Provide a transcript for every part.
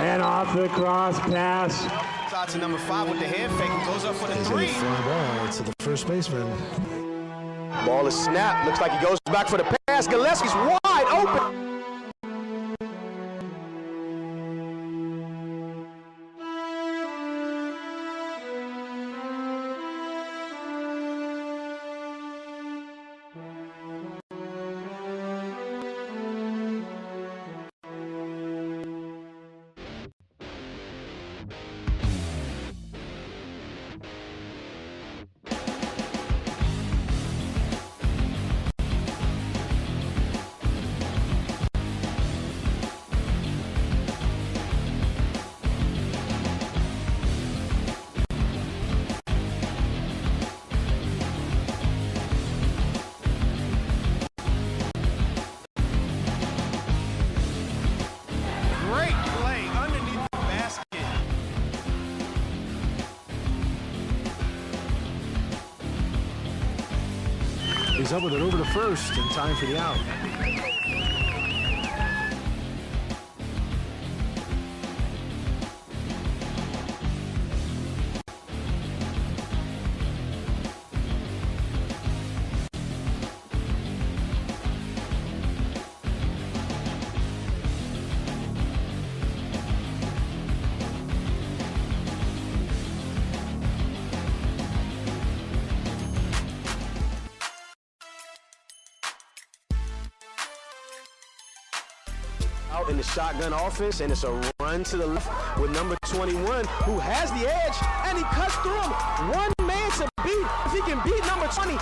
And off the cross pass. Out to number 5 with the hand fake and goes up for the 3. Fly ball to the first baseman. Ball is snapped. Looks like he goes back for the pass. Gillespie's wide open. He's up with it over to first in time for the out. Out in the shotgun offense, and it's a run to the left with number 21, who has the edge, and he cuts through him. One man to beat. If he can beat number 20.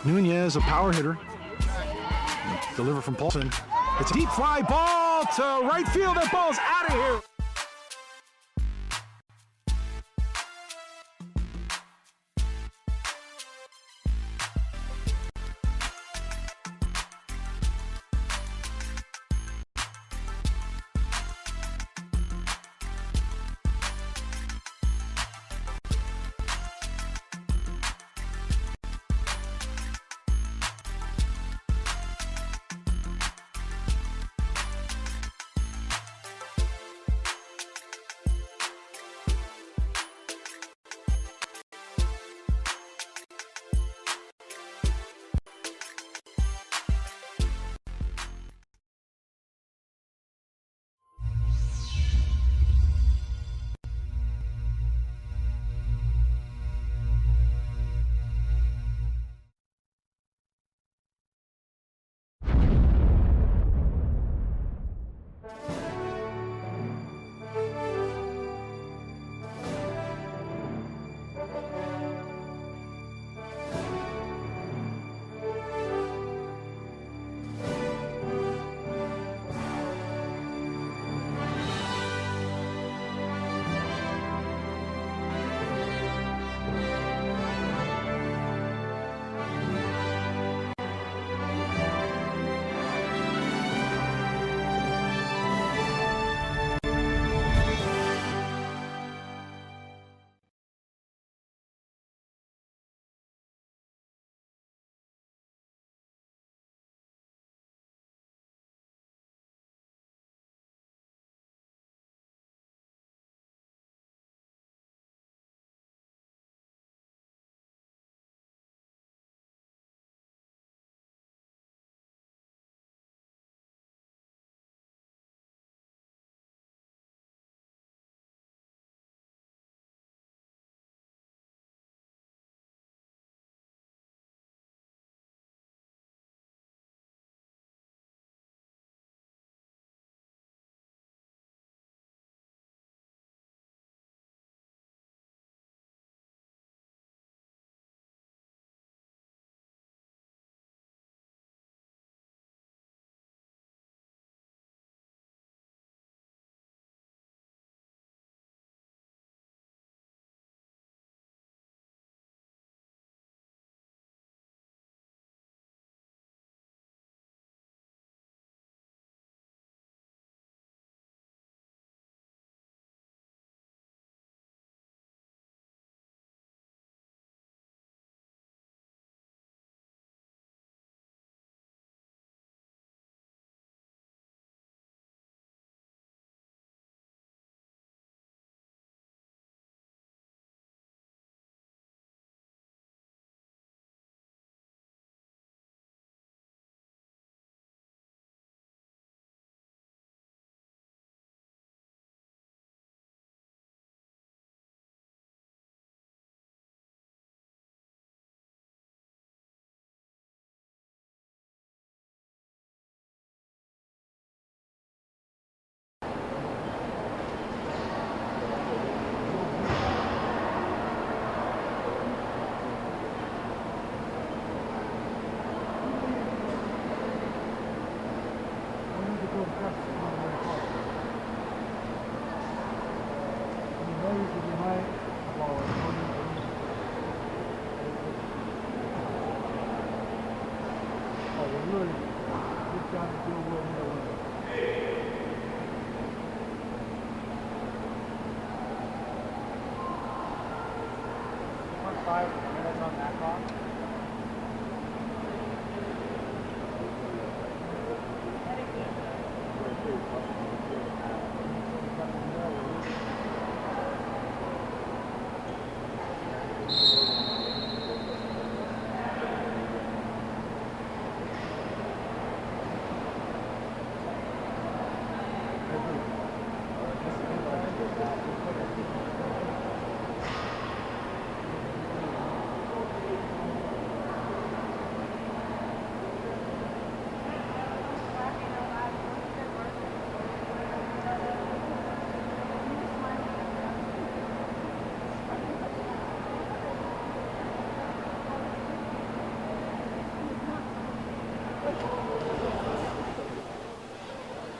Nunez, a power hitter. Deliver from Paulson. It's a deep fly ball to right field. That ball's out of here.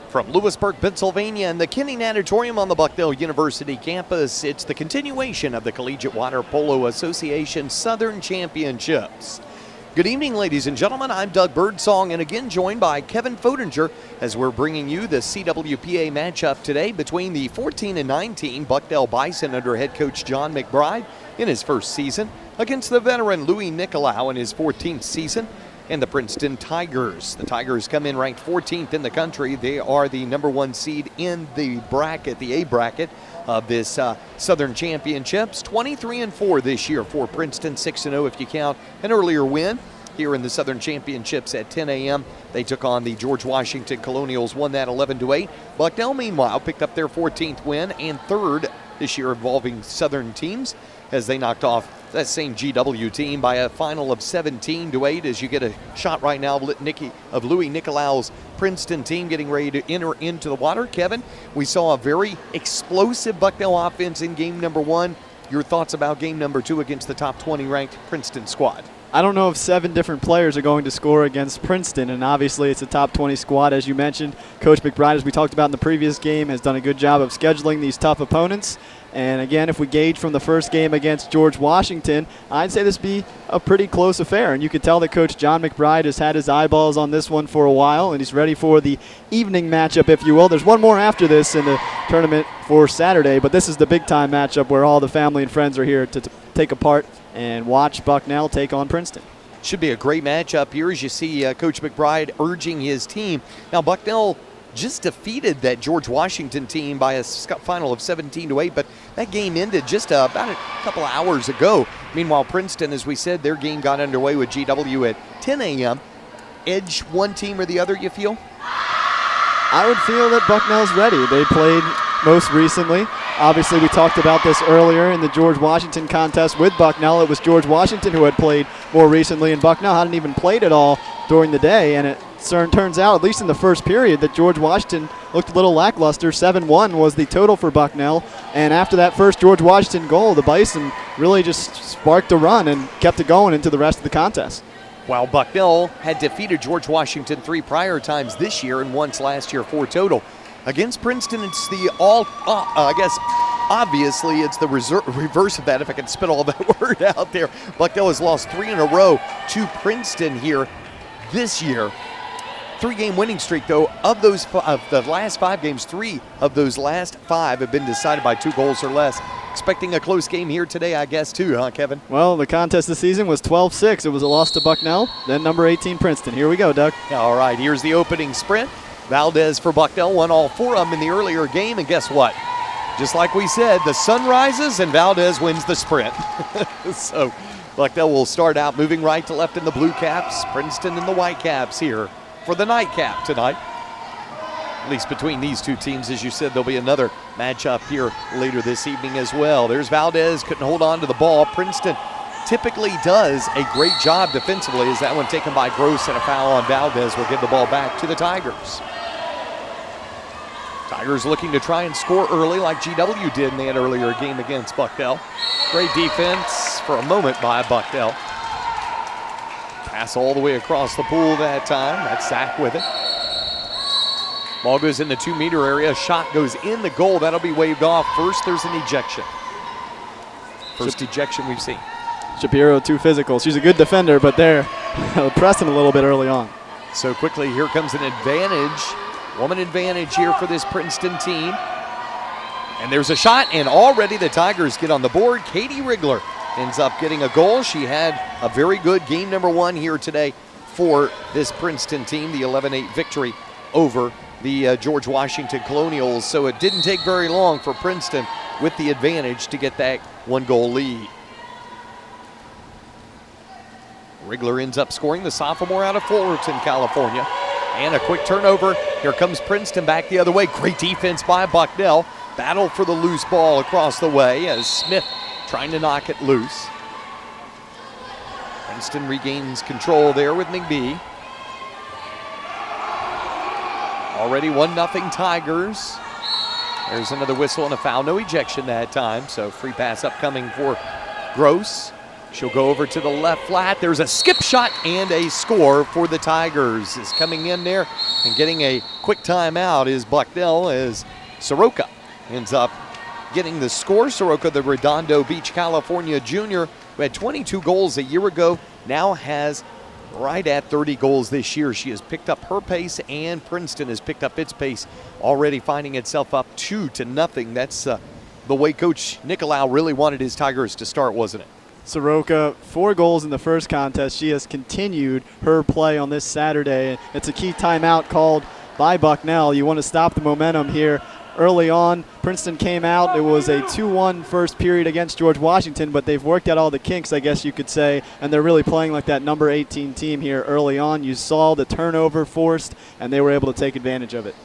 From Lewisburg, Pennsylvania, and the Kenny Natatorium on the Bucknell University campus, it's the continuation of the Collegiate Water Polo Association Southern Championships. Good evening, ladies and gentlemen. I'm Doug Birdsong, and again joined by Kevin Fodinger as we're bringing you the CWPA matchup today between the 14 and 19 Bucknell Bison under head coach John McBride in his first season against the veteran Louis Nicolau in his 14th season, and the Princeton Tigers. The Tigers come in ranked 14th in the country. They are the number one seed in the bracket, the A bracket of this Southern Championships. 23-4 this year for Princeton, 6-0 if you count an earlier win here in the Southern Championships at 10 a.m. They took on the George Washington Colonials, won that 11-8. Bucknell, meanwhile, picked up their 14th win and third this year involving Southern teams as they knocked off that same GW team by a final of 17-8 as you get a shot right now of Louis Nicolau's Princeton team getting ready to enter into the water. Kevin, we saw a very explosive Bucknell offense in game number one. Your thoughts about game number two against the top 20 ranked Princeton squad? I don't know if 7 different players are going to score against Princeton, and obviously it's a top 20 squad, as you mentioned. Coach McBride, as we talked about in the previous game, has done a good job of scheduling these tough opponents. And again, if we gauge from the first game against George Washington, I'd say this be a pretty close affair. And you could tell that Coach John McBride has had his eyeballs on this one for a while, and he's ready for the evening matchup, if you will. There's one more after this in the tournament for Saturday, but this is the big-time matchup where all the family and friends are here to take a part and watch Bucknell take on Princeton. Should be a great matchup here as you see Coach McBride urging his team. Now, Bucknell just defeated that George Washington team by a final of 17-8, but that game ended just about a couple of hours ago. Meanwhile, Princeton, as we said, their game got underway with GW at 10 a.m. Edge one team or the other, you feel? I would feel that Bucknell's ready. They played most recently. Obviously, we talked about this earlier in the George Washington contest with Bucknell. It was George Washington who had played more recently, and Bucknell hadn't even played at all during the day, and it turns out, at least in the first period, that George Washington looked a little lackluster. 7-1 was the total for Bucknell, and after that first George Washington goal, the Bison really just sparked a run and kept it going into the rest of the contest. While Bucknell had defeated George Washington 3 prior times this year and once last year, 4 total. Against Princeton, it's the obviously it's the reverse of that, if I can spit all that word out there. Bucknell has lost 3 in a row to Princeton here this year. 3-game winning streak, though. Of those of the last 5 games, 3 of those last 5 have been decided by 2 goals or less. Expecting a close game here today, I guess, too, huh, Kevin? Well, the contest this season was 12-6. It was a loss to Bucknell, then number 18 Princeton. Here we go, Doug. All right, here's the opening sprint. Valdez for Bucknell won all 4 of them in the earlier game, and guess what? Just like we said, the sun rises and Valdez wins the sprint. So Bucknell will start out moving right to left in the blue caps, Princeton in the white caps here for the nightcap tonight. At least between these two teams, as you said, there'll be another matchup here later this evening as well. There's Valdez, couldn't hold on to the ball. Princeton typically does a great job defensively, as that one taken by Gross, and a foul on Valdez will give the ball back to the Tigers. Tigers looking to try and score early like GW did in that earlier game against Bucknell. Great defense for a moment by Bucknell. Pass all the way across the pool that time. That's Sack with it. Ball goes in the 2-meter area. Shot goes in the goal. That'll be waved off. First, there's an ejection. First ejection we've seen. Shapiro, too physical. She's a good defender, but they're pressing a little bit early on. So quickly, here comes an advantage, woman advantage here for this Princeton team. And there's a shot, and already the Tigers get on the board. Katie Rigler ends up getting a goal. She had a very good game number 1 here today for this Princeton team, the 11-8 victory over the George Washington Colonials. So it didn't take very long for Princeton with the advantage to get that 1-goal lead. Rigler ends up scoring, the sophomore out of Fullerton, California. And a quick turnover. Here comes Princeton back the other way. Great defense by Bucknell. Battle for the loose ball across the way as Smith trying to knock it loose. Princeton regains control there with McBee. Already 1-0 Tigers. There's another whistle and a foul. No ejection that time, so free pass upcoming for Gross. She'll go over to the left flat. There's a skip shot and a score for the Tigers. Is coming in there and getting a quick timeout is Bucknell as Soroka ends up getting the score. Soroka, the Redondo Beach, California junior, who had 22 goals a year ago, now has right at 30 goals this year. She has picked up her pace, and Princeton has picked up its pace, already finding itself up 2-0. That's the way Coach Nicolau really wanted his Tigers to start, wasn't it? Soroka, 4 goals in the first contest. She has continued her play on this Saturday. It's a key timeout called by Bucknell. You want to stop the momentum here early on. Princeton came out. It was a 2-1 first period against George Washington, but they've worked out all the kinks, I guess you could say, and they're really playing like that number 18 team here early on. You saw the turnover forced, and they were able to take advantage of it.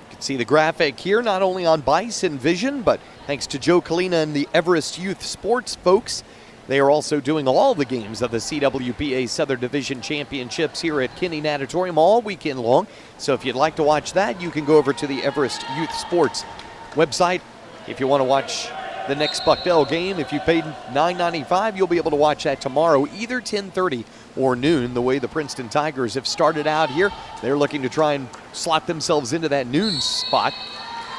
You can see the graphic here, not only on Bison Vision, but thanks to Joe Kalina and the Everest Youth Sports folks. They are also doing all the games of the CWPA Southern Division Championships here at Kinney Natatorium all weekend long. So if you'd like to watch that, you can go over to the Everest Youth Sports website. If you want to watch the next Bucknell game, if you paid $9.95, you'll be able to watch that tomorrow, either 10:30 or noon. The way the Princeton Tigers have started out here, they're looking to try and slot themselves into that noon spot.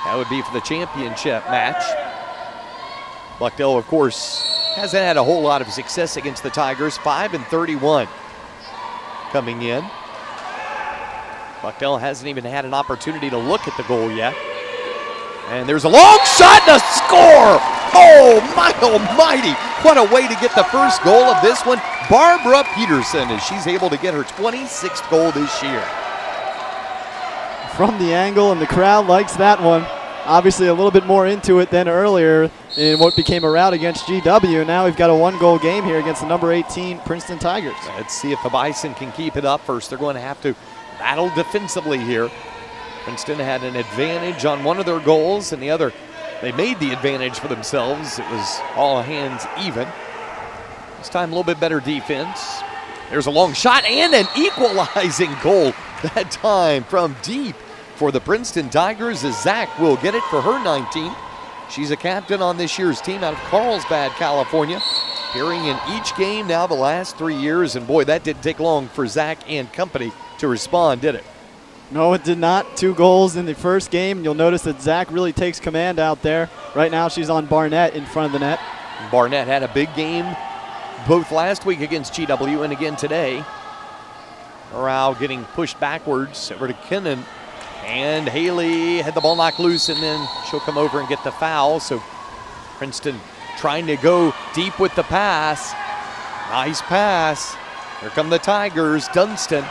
That would be for the championship match. Bucknell, of course, hasn't had a whole lot of success against the Tigers. 5-31 coming in. Bucknell hasn't even had an opportunity to look at the goal yet. And there's a long shot and a score! Oh, my almighty! What a way to get the first goal of this one. Barbara Peterson, as she's able to get her 26th goal this year. From the angle, and the crowd likes that one. Obviously a little bit more into it than earlier in what became a rout against GW. Now we've got a 1-goal game here against the number 18 Princeton Tigers. Let's see if the Bison can keep it up. First, they're going to have to battle defensively here. Princeton had an advantage on one of their goals, and the other, they made the advantage for themselves. It was all hands even. This time a little bit better defense. There's a long shot and an equalizing goal that time from deep for the Princeton Tigers, as Zach will get it for her 19. She's a captain on this year's team out of Carlsbad, California, appearing in each game now the last 3 years, and boy, that didn't take long for Zach and company to respond, did it? No, it did not. 2 goals in the first game. You'll notice that Zach really takes command out there. Right now she's on Barnett in front of the net. Barnett had a big game both last week against GW and again today. Morale getting pushed backwards over to Kinnan. And Haley had the ball knocked loose, and then she'll come over and get the foul. So Princeton trying to go deep with the pass. Nice pass. Here come the Tigers. Dunstan.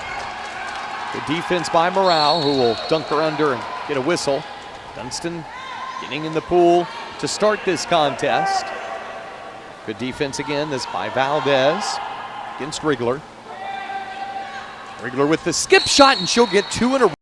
Good defense by Morale, who will dunk her under and get a whistle. Dunstan getting in the pool to start this contest. Good defense again, this by Valdez against Rigler. Rigler with the skip shot, and she'll get 2 in a row.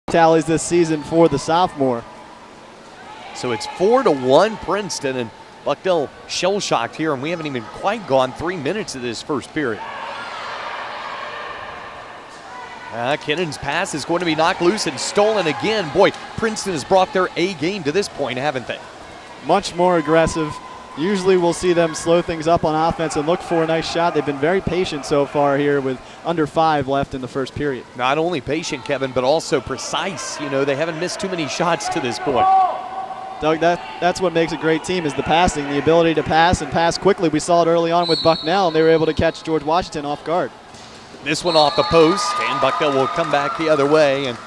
Tallies this season for the sophomore. So it's 4-1 Princeton, and Bucknell shell-shocked here, and we haven't even quite gone 3 minutes of this first period. Kinnon's pass is going to be knocked loose and stolen again. Boy, Princeton has brought their A game to this point, haven't they? Much more aggressive. Usually we'll see them slow things up on offense and look for a nice shot. They've been very patient so far here with under 5 left in the first period. Not only patient, Kevin, but also precise. You know, they haven't missed too many shots to this point. Doug, that's what makes a great team, is the passing, the ability to pass and pass quickly. We saw it early on with Bucknell, and they were able to catch George Washington off guard. This one off the post, and Bucknell will come back the other way, and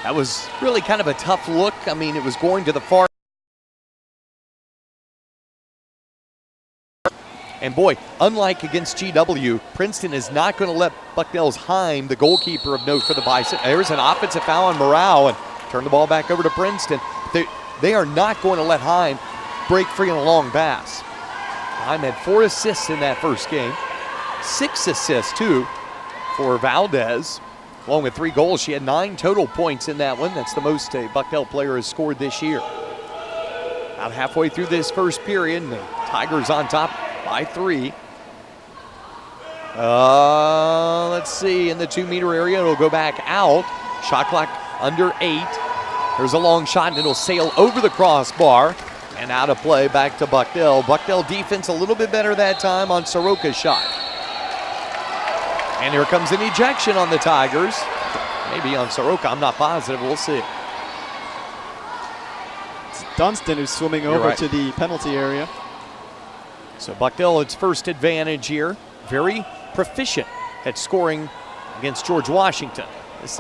that was really kind of a tough look. I mean, it was going to the far. And boy, unlike against GW, Princeton is not going to let Bucknell's Heim, the goalkeeper of note for the Bison. There's an offensive foul on Morale, and turn the ball back over to Princeton. They are not going to let Heim break free in a long pass. Heim had 4 assists in that first game, 6 assists too for Valdez, along with 3 goals. She had 9 total points in that one. That's the most a Bucknell player has scored this year. About halfway through this first period, and the Tigers on top by 3. Let's see, in the 2-meter area, it'll go back out. Shot clock under 8. There's a long shot, and it'll sail over the crossbar and out of play back to Bucknell. Bucknell defense a little bit better that time on Soroka's shot. And here comes an ejection on the Tigers. Maybe on Soroka, I'm not positive, we'll see. It's Dunstan who's swimming over to the penalty area. So Bucknell, its first advantage here. Very proficient at scoring against George Washington. This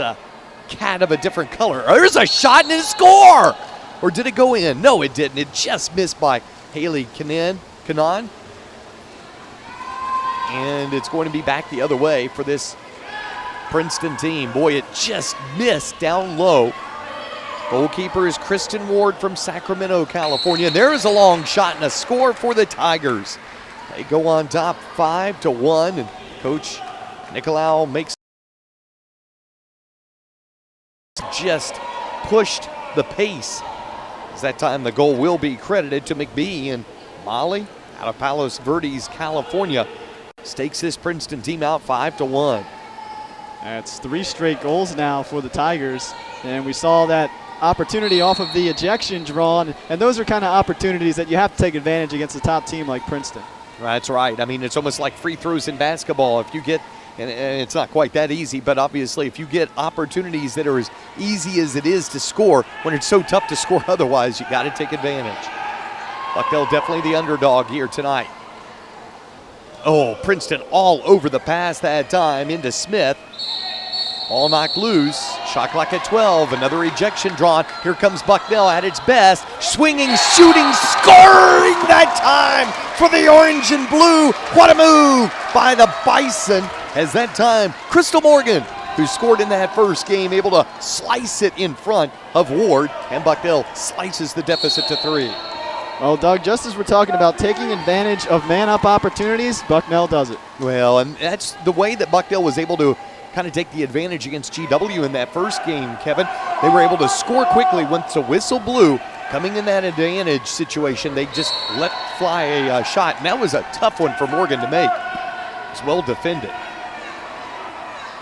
cat of a different color. There's a shot and a score! Or did it go in? No, it didn't. It just missed by Haley Kanan. And it's going to be back the other way for this Princeton team. Boy, it just missed down low. Goalkeeper is Kristen Ward from Sacramento, California. There is a long shot and a score for the Tigers. They go on top 5-1, and Coach Nicolau makes just pushed the pace. As that time the goal will be credited to McBee, and Molly out of Palos Verdes, California, stakes this Princeton team out 5-1. That's 3 straight goals now for the Tigers, and we saw that opportunity off of the ejection drawn, and those are kind of opportunities that you have to take advantage against a top team like Princeton. That's right. I mean, it's almost like free throws in basketball. If you get, and it's not quite that easy, but obviously if you get opportunities that are as easy as it is to score, when it's so tough to score otherwise, you got to take advantage. Bucknell definitely the underdog here tonight. Oh, Princeton all over the pass that time into Smith. Ball knocked loose. Shot clock at 12. Another ejection drawn. Here comes Bucknell at its best. Swinging, shooting, scoring that time for the orange and blue. What a move by the Bison. As that time, Crystal Morgan, who scored in that first game, able to slice it in front of Ward. And Bucknell slices the deficit to 3. Well, Doug, just as we're talking about taking advantage of man-up opportunities, Bucknell does it. Well, and that's the way that Bucknell was able to kind of take the advantage against GW in that first game, Kevin. They were able to score quickly once the whistle blew. Coming in that advantage situation, they just let fly a shot, and that was a tough one for Morgan to make. It's well defended.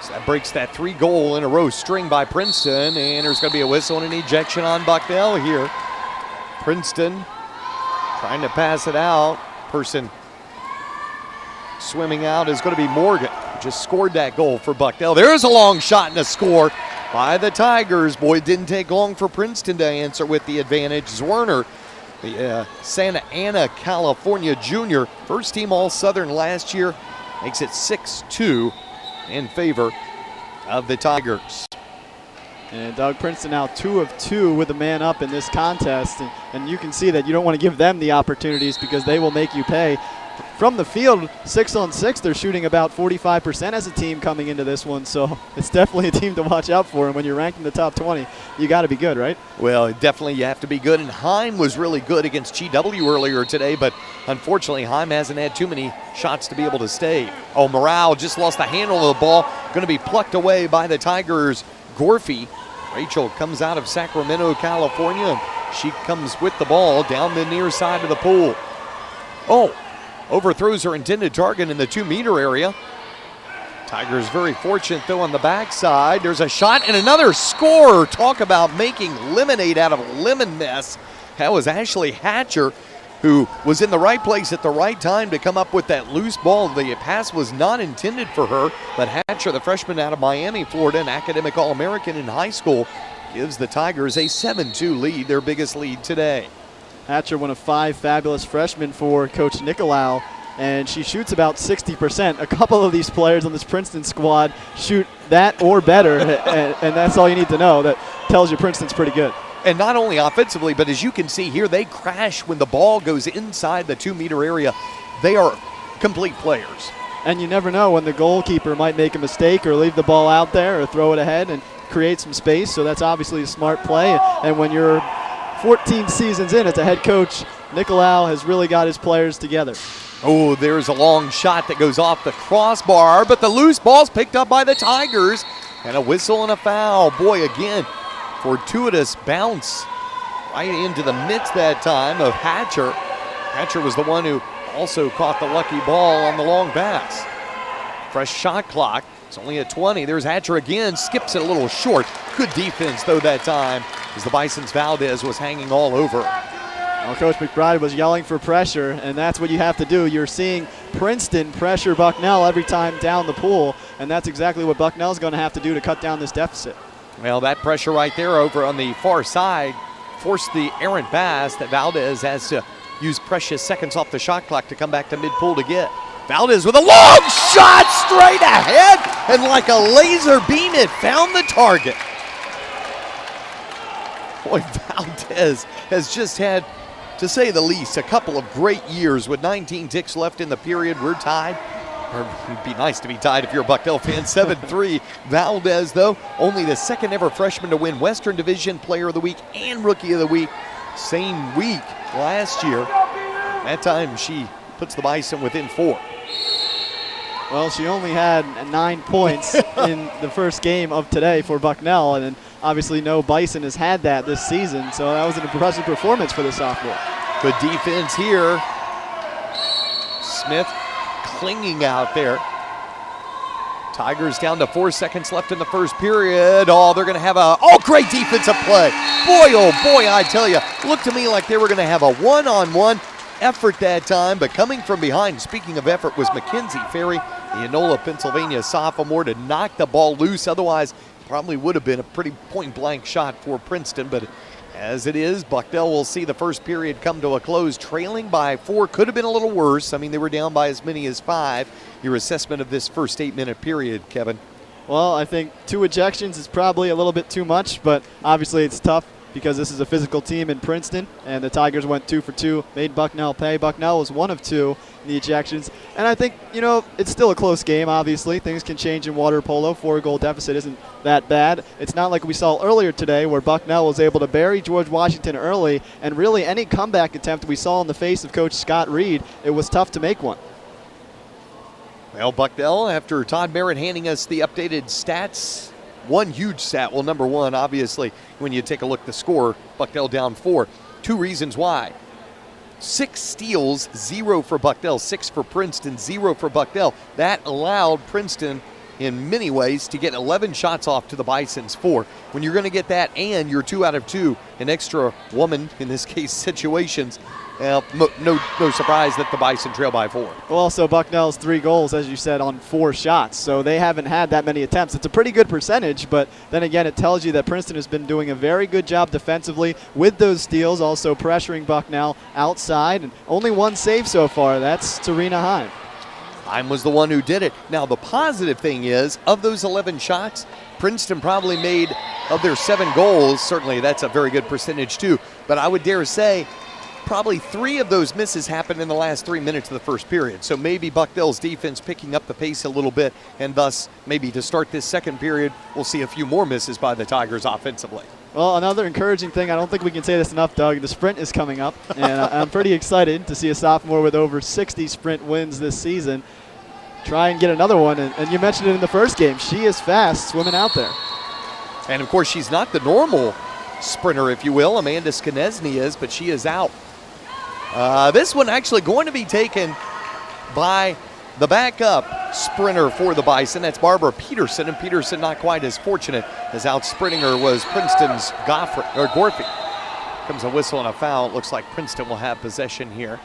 So that breaks that 3-goal-in-a-row string by Princeton, and there's going to be a whistle and an ejection on Bucknell here. Princeton trying to pass it out. Person swimming out is going to be Morgan. Just scored that goal for Bucknell. There's a long shot and a score by the Tigers. Boy, it didn't take long for Princeton to answer with the advantage. Zwerner, the Santa Ana, California junior, first team All-Southern last year, makes it 6-2 in favor of the Tigers. And Doug, Princeton now 2 of 2 with a man up in this contest, and you can see that you don't want to give them the opportunities because they will make you pay. From the field, 6-on-6, they're shooting about 45% as a team coming into this one, so it's definitely a team to watch out for. And when you're ranked in the top 20, you got to be good, right? Well, definitely you have to be good, and Heim was really good against GW earlier today, but unfortunately Heim hasn't had too many shots to be able to stay. Oh, Morale just lost the handle of the ball, going to be plucked away by the Tigers. Gorfie, Rachel comes out of Sacramento, California, and she comes with the ball down the near side of the pool. Oh, overthrows her intended target in the 2-meter area. Tigers very fortunate, though, on the backside. There's a shot and another score. Talk about making lemonade out of a lemon mess. That was Ashley Hatcher. who was in the right place at the right time to come up with that loose ball. The pass was not intended for her, but Hatcher, the freshman out of Miami, Florida, an academic All-American in high school, gives the Tigers a 7-2 lead, their biggest lead today. Hatcher, one of 5 fabulous freshmen for Coach Nicolau, and she shoots about 60%. A couple of these players on this Princeton squad shoot that or better, and that's all you need to know. That tells you Princeton's pretty good. And not only offensively, but as you can see here, they crash when the ball goes inside the 2-meter area. They are complete players. And you never know when the goalkeeper might make a mistake or leave the ball out there or throw it ahead and create some space, so that's obviously a smart play. And when you're 14 seasons in as a head coach, Nicolau has really got his players together. Oh, there's a long shot that goes off the crossbar, but the loose ball's picked up by the Tigers, and a whistle and a foul. Boy, again, fortuitous bounce right into the midst that time of Hatcher. Hatcher was the one who also caught the lucky ball on the long pass. Fresh shot clock. It's only at 20. There's Hatcher again. Skips it a little short. Good defense, though, that time, as the Bison's Valdez was hanging all over. Well, Coach McBride was yelling for pressure, and that's what you have to do. You're seeing Princeton pressure Bucknell every time down the pool, and that's exactly what Bucknell's going to have to do to cut down this deficit. Well, that pressure right there over on the far side forced the errant pass that Valdez has to use precious seconds off the shot clock to come back to mid-pool to get. Valdez with a long shot straight ahead, and like a laser beam, it found the target. Boy, Valdez has just had, to say the least, a couple of great years. With 19 ticks left in the period, we're tied. Or it'd be nice to be tied if you're a Bucknell fan. 7-3. Valdez, though, only the second ever freshman to win Western Division Player of the Week and Rookie of the Week same week last year. That time she puts the Bison within 4. Well, she only had 9 points in the first game of today for Bucknell, and obviously no Bison has had that this season, so that was an impressive performance for the sophomore. Good defense here. Smith clinging out there. Tigers down to 4 seconds left in the first period. Oh, they're going to have great defensive play. Boy, oh boy, I tell you, looked to me like they were going to have a one-on-one effort that time, but coming from behind, speaking of effort, was Mackenzie Ferry, the Enola, Pennsylvania sophomore, to knock the ball loose. Otherwise, probably would have been a pretty point-blank shot for Princeton, but as it is, Bucknell will see the first period come to a close, trailing by 4. Could have been a little worse. I mean, they were down by as many as 5. Your assessment of this first 8-minute period, Kevin? Well, I think 2 ejections is probably a little bit too much, but obviously it's tough because this is a physical team in Princeton, and the Tigers went 2 for 2, made Bucknell pay. Bucknell was 1 of 2 in the ejections, and I think, it's still a close game, obviously. Things can change in water polo. 4-goal deficit isn't that bad. It's not like we saw earlier today where Bucknell was able to bury George Washington early, and really any comeback attempt we saw in the face of Coach Scott Reed, it was tough to make one. Well, Bucknell, after Todd Barrett handing us the updated stats, one huge stat. Well, number one, obviously, when you take a look at the score, Bucknell down 4. 2 reasons why. 6 steals, 0 for Bucknell, 6 for Princeton, 0 for Bucknell. That allowed Princeton, in many ways, to get 11 shots off to the Bison's 4. When you're going to get that and you're 2 out of 2 in extra woman, in this case, situations, no surprise that the Bison trail by 4. Well, also Bucknell's 3 goals, as you said, on 4 shots, so they haven't had that many attempts. It's a pretty good percentage, but then again, it tells you that Princeton has been doing a very good job defensively with those steals, also pressuring Bucknell outside, and only 1 save so far. That's Serena Heim. Heim was the one who did it. Now, the positive thing is, of those 11 shots, Princeton probably made, of their 7 goals, certainly that's a very good percentage too, but I would dare say probably 3 of those misses happened in the last 3 minutes of the first period. So maybe Bucknell's defense picking up the pace a little bit, and thus maybe to start this second period, we'll see a few more misses by the Tigers offensively. Well, another encouraging thing, I don't think we can say this enough, Doug, the sprint is coming up, and I'm pretty excited to see a sophomore with over 60 sprint wins this season try and get another one, and you mentioned it in the first game. She is fast swimming out there. And, of course, she's not the normal sprinter, if you will. Amanda Skanesny is, but she is out. This one actually going to be taken by the backup sprinter for the Bison. That's Barbara Peterson, and Peterson not quite as fortunate as out sprinting her was Princeton's Gorfie. comes a whistle and a foul. It looks like Princeton will have possession here.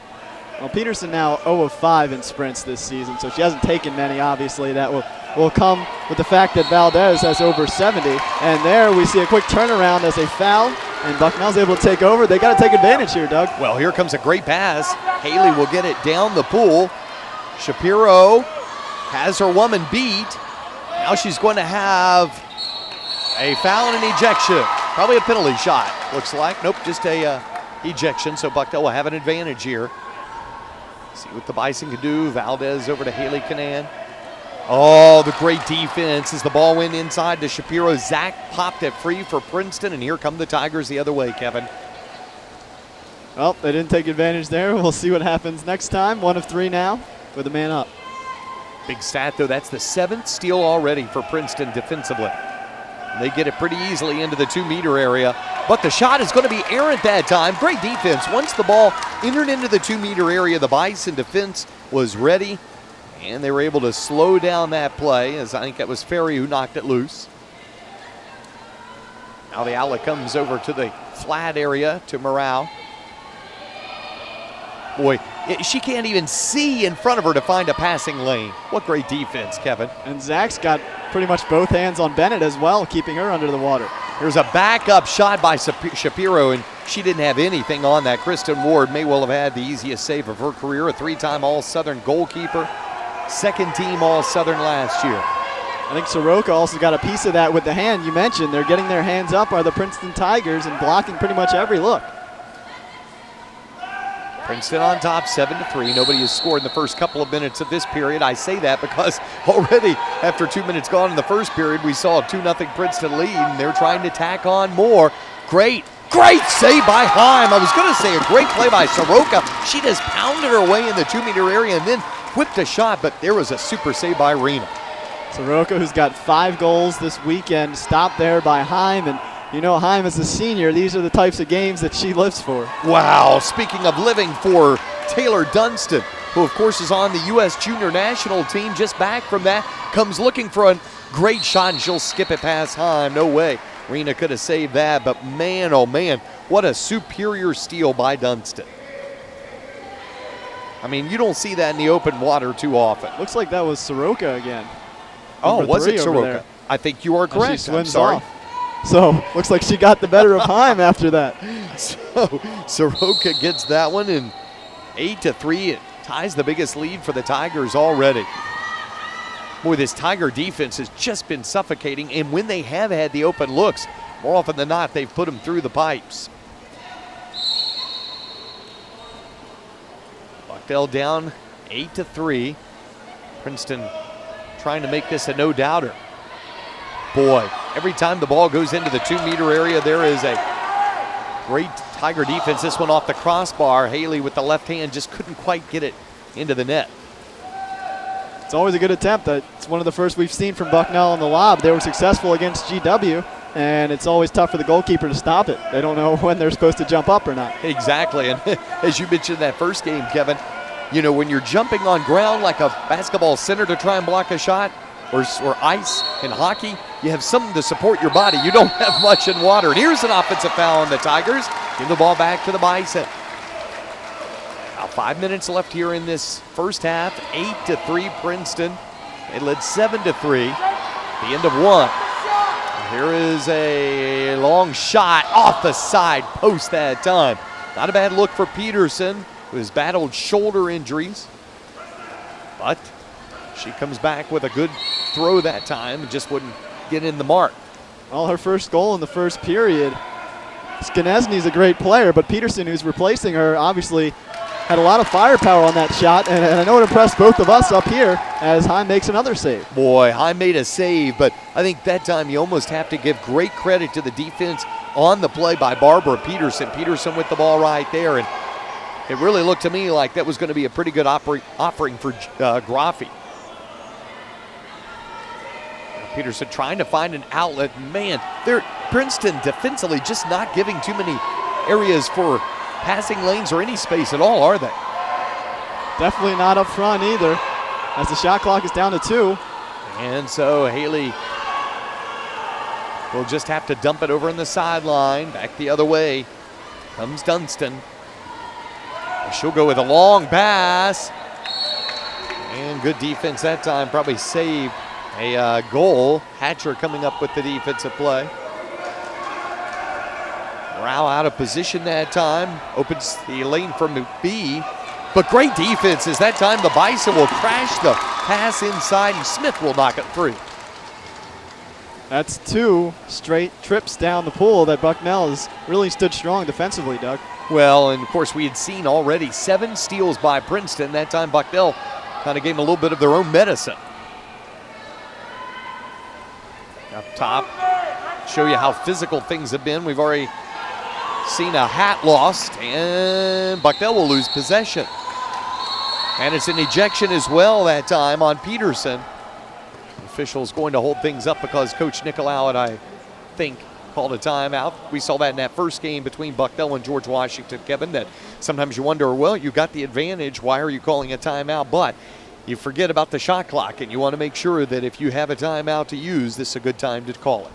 Well, Peterson now 0 of 5 in sprints this season, so she hasn't taken many, obviously. That will come with the fact that Valdez has over 70. And there we see a quick turnaround as a foul, and Bucknell's able to take over. They got to take advantage here, Doug. Well, here comes a great pass. Haley will get it down the pool. Shapiro has her woman beat. Now she's going to have a foul and an ejection. Probably a penalty shot, looks like. Nope, just a ejection, so Bucknell will have an advantage here. See what the Bison can do. Valdez over to Haley Canan. Oh, the great defense as the ball went inside to Shapiro. Zach popped it free for Princeton, and here come the Tigers the other way, Kevin. Well, they didn't take advantage there. We'll see what happens next time. 1 of 3 now with a man up. Big stat, though. That's the 7th steal already for Princeton defensively. They get it pretty easily into the 2-meter area, but the shot is going to be errant that time. Great defense. Once the ball entered into the 2-meter area, the Bison defense was ready, and they were able to slow down that play, as I think that was Ferry who knocked it loose. Now the outlet comes over to the flat area to Morale. Boy, she can't even see in front of her to find a passing lane. What great defense, Kevin. And Zach's got pretty much both hands on Bennett as well, keeping her under the water. There's a backup shot by Shapiro, and she didn't have anything on that. Kristen Ward may well have had the easiest save of her career, a 3-time All-Southern goalkeeper, 2nd team All-Southern last year. I think Soroka also got a piece of that with the hand you mentioned. They're getting their hands up, are the Princeton Tigers, and blocking pretty much every look. Princeton on top, 7-3. Nobody has scored in the first couple of minutes of this period. I say that because already after 2 minutes gone in the first period, we saw a 2-0 Princeton lead, and they're trying to tack on more. Great save by Heim. I was going to say a great play by Soroka. She just pounded her way in the 2-meter area and then whipped a shot, but there was a super save by Rena. Soroka, who's got 5 goals this weekend, stopped there by Heim, and you know, Heim is a senior. These are the types of games that she lives for. Wow, speaking of living for, Taylor Dunston, who of course is on the U.S. Junior National team, just back from that, comes looking for a great shot, and she'll skip it past Heim. No way. Rena could have saved that, but man, oh man, what a superior steal by Dunston. I mean, you don't see that in the open water too often. Looks like that was Soroka again. Oh, was it Soroka? I think you are correct. She swims off. So, looks like she got the better of Heim after that. So, Soroka gets that one, and 8-3. It ties the biggest lead for the Tigers already. Boy, this Tiger defense has just been suffocating, and when they have had the open looks, more often than not, they've put them through the pipes. Bucknell down 8-3. Princeton trying to make this a no-doubter. Boy, every time the ball goes into the 2-meter area, there is a great Tiger defense. This one off the crossbar. Haley with the left hand just couldn't quite get it into the net. It's always a good attempt. It's one of the first we've seen from Bucknell on the lob. They were successful against GW, and it's always tough for the goalkeeper to stop it. They don't know when they're supposed to jump up or not. Exactly, and as you mentioned in that first game, Kevin, you know, when you're jumping on ground like a basketball center to try and block a shot, or ice in hockey, you have something to support your body. You don't have much in water. And here's an offensive foul on the Tigers. Give the ball back to the Bison. Now 5 minutes left here in this first half. 8-3 Princeton. They led 7-3. The end of one. Here is a long shot off the side post that time. Not a bad look for Peterson, who has battled shoulder injuries. But she comes back with a good throw that time and just wouldn't get in the mark. Well, her first goal in the first period. Skanesny's a great player, but Peterson, who's replacing her, obviously had a lot of firepower on that shot, and I know it impressed both of us up here as Heim makes another save. Boy, Heim made a save, but I think that time you almost have to give great credit to the defense on the play by Barbara Peterson. Peterson with the ball right there, and it really looked to me like that was going to be a pretty good offering for Graffi. Peterson trying to find an outlet. Man, Princeton defensively just not giving too many areas for passing lanes or any space at all, are they? Definitely not up front either, as the shot clock is down to 2. And so Haley will just have to dump it over in the sideline, back the other way. Comes Dunston. She'll go with a long pass. And good defense that time. Probably saved a goal. Hatcher coming up with the defensive play. Rao out of position that time. Opens the lane for McBee. But great defense as that time the Bison will crash the pass inside and Smith will knock it through. That's 2 straight trips down the pool that Bucknell has really stood strong defensively, Doug. Well, and of course we had seen already 7 steals by Princeton. That time Bucknell kind of gave them a little bit of their own medicine. Up top, show you how physical things have been. We've already seen a hat lost, and Bucknell will lose possession. And it's an ejection as well that time on Peterson. The official's going to hold things up because Coach Nicolau, I think, called a timeout. We saw that in that first game between Bucknell and George Washington, Kevin, that sometimes you wonder, well, you got the advantage, why are you calling a timeout? But you forget about the shot clock, and you want to make sure that if you have a timeout to use, this is a good time to call it.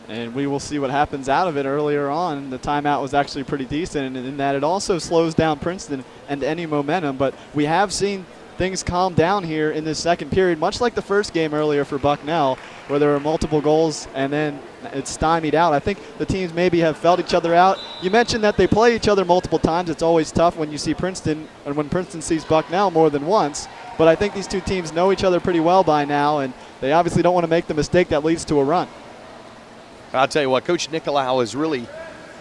And we will see what happens out of it. Earlier on, the timeout was actually pretty decent in that it also slows down Princeton and any momentum, but we have seen things calm down here in this second period, much like the first game earlier for Bucknell, where there were multiple goals and then it's stymied out. I think the teams maybe have felt each other out. You mentioned that they play each other multiple times. It's always tough when you see Princeton and when Princeton sees Bucknell more than once, but I think these two teams know each other pretty well by now, and they obviously don't want to make the mistake that leads to a run. I'll tell you what, Coach Nicolau has really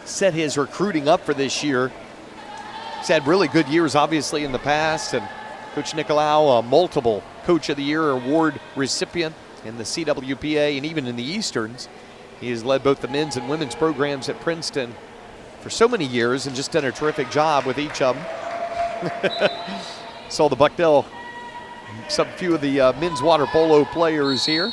set his recruiting up for this year. He's had really good years, obviously, in the past, and Coach Nicolau, a multiple Coach of the Year award recipient in the CWPA and even in the Easterns. He has led both the men's and women's programs at Princeton for so many years and just done a terrific job with each of them. Saw the Bucknell, some few of the men's water polo players here.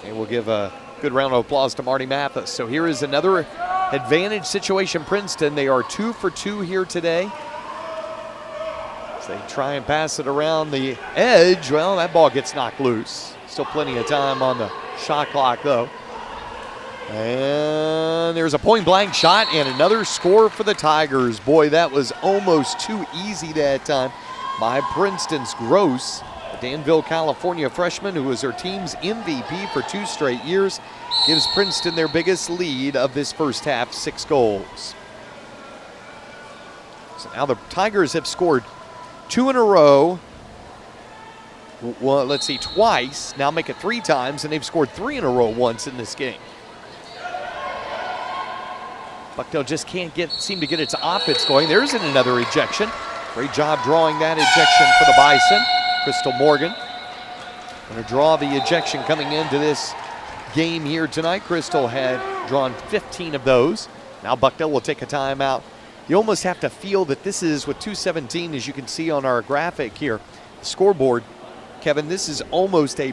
And we'll give a good round of applause to Marty Mathis. So here is another advantage situation, Princeton. They are 2 for 2 here today. As they try and pass it around the edge, well, that ball gets knocked loose. Still plenty of time on the shot clock, though. And there's a point-blank shot and another score for the Tigers. Boy, that was almost too easy that time by Princeton's Gross. The Danville, California freshman, who was their team's MVP for 2 straight years, gives Princeton their biggest lead of this first half, 6 goals. So now the Tigers have scored 2 in a row. Well, let's see, twice. Now make it 3 times, and they've scored 3 in a row once in this game. Bucknell just can't seem to get its offense going. There's another ejection. Great job drawing that ejection for the Bison. Crystal Morgan going to draw the ejection coming into this game here tonight. Crystal had drawn 15 of those. Now Bucknell will take a timeout. You almost have to feel that this is with 2:17, as you can see on our graphic here, scoreboard. Kevin, this is almost I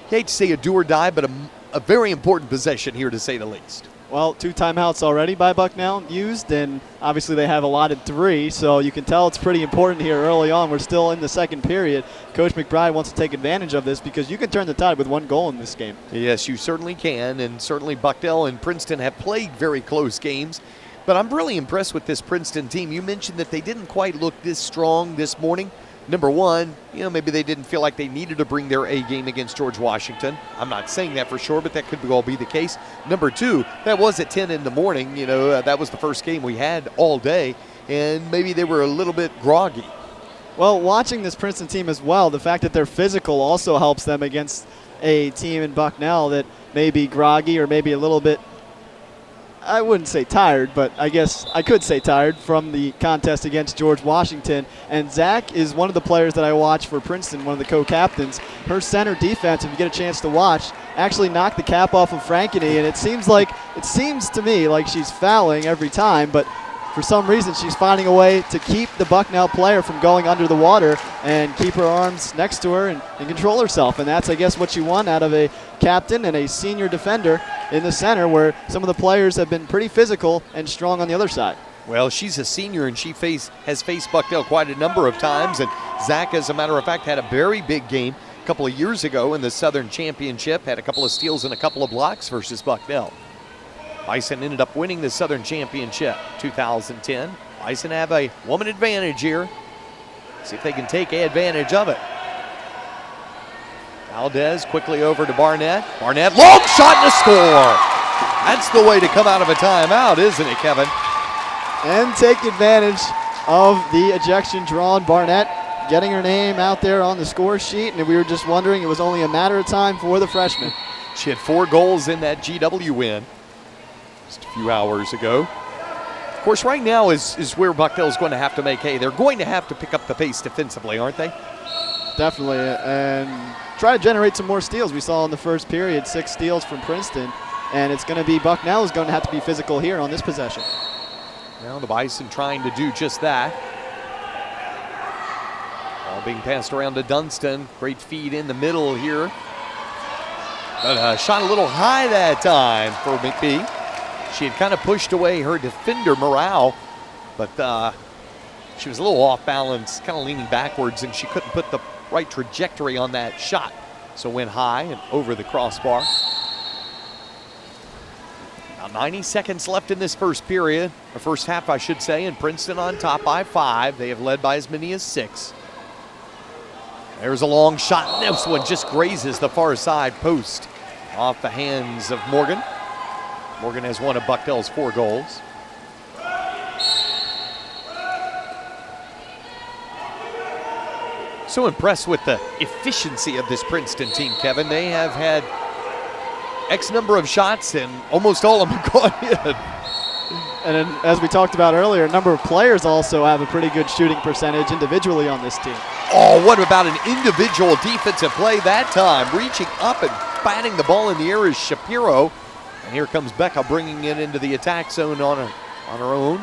hate to say a do or die, but a very important possession here, to say the least. Well, 2 timeouts already by Bucknell used, and obviously they have allotted 3, so you can tell it's pretty important here early on. We're still in the second period. Coach McBride wants to take advantage of this because you can turn the tide with 1 goal in this game. Yes, you certainly can, and certainly Bucknell and Princeton have played very close games, but I'm really impressed with this Princeton team. You mentioned that they didn't quite look this strong this morning. Number one, maybe they didn't feel like they needed to bring their A game against George Washington. I'm not saying that for sure, but that could all be the case. Number 2, that was at 10 in the morning. That was the first game we had all day, and maybe they were a little bit groggy. Well, watching this Princeton team as well, the fact that they're physical also helps them against a team in Bucknell that may be groggy or maybe a little bit, I wouldn't say tired, but I guess I could say tired from the contest against George Washington. And Zach is one of the players that I watch for Princeton, one of the co-captains. Her center defense, if you get a chance to watch, actually knocked the cap off of Frankeny, and it seems to me like she's fouling every time, but for some reason she's finding a way to keep the Bucknell player from going under the water and keep her arms next to her and control herself. And that's, I guess, what you want out of a captain and a senior defender in the center, where some of the players have been pretty physical and strong on the other side. Well, she's a senior, and she has faced Bucknell quite a number of times. And Zach, as a matter of fact, had a very big game a couple of years ago in the Southern Championship, had a couple of steals and a couple of blocks versus Bucknell. Bison ended up winning the Southern Championship 2010. Bison have a woman advantage here. See if they can take advantage of it. Valdez quickly over to Barnett. Barnett, long shot and a score. That's the way to come out of a timeout, isn't it, Kevin? And take advantage of the ejection drawn. Barnett getting her name out there on the score sheet, and we were just wondering, it was only a matter of time for the freshman. She had 4 goals in that GW win just a few hours ago. Of course, right now is where Bucknell's going to have to make hay. They're going to have to pick up the pace defensively, aren't they? Definitely, and try to generate some more steals. We saw in the first period 6 steals from Princeton, and it's going to be Bucknell is going to have to be physical here on this possession. Now the Bison trying to do just that. Ball being passed around to Dunston. Great feed in the middle here. But shot a little high that time for McBee. She had kind of pushed away her defender, Morale, but she was a little off balance, kind of leaning backwards, and she couldn't put the right trajectory on that shot. So went high and over the crossbar. Now 90 seconds left in this first period, or first half, I should say, and Princeton on top by 5. They have led by as many as 6. There's a long shot, and this one just grazes the far side post off the hands of Morgan. Morgan has one of Bucknell's 4 goals. So impressed with the efficiency of this Princeton team, Kevin. They have had X number of shots, and almost all of them have gone in. And then, as we talked about earlier, a number of players also have a pretty good shooting percentage individually on this team. Oh, what about an individual defensive play that time? Reaching up and batting the ball in the air is Shapiro. And here comes Becca bringing it into the attack zone on her own.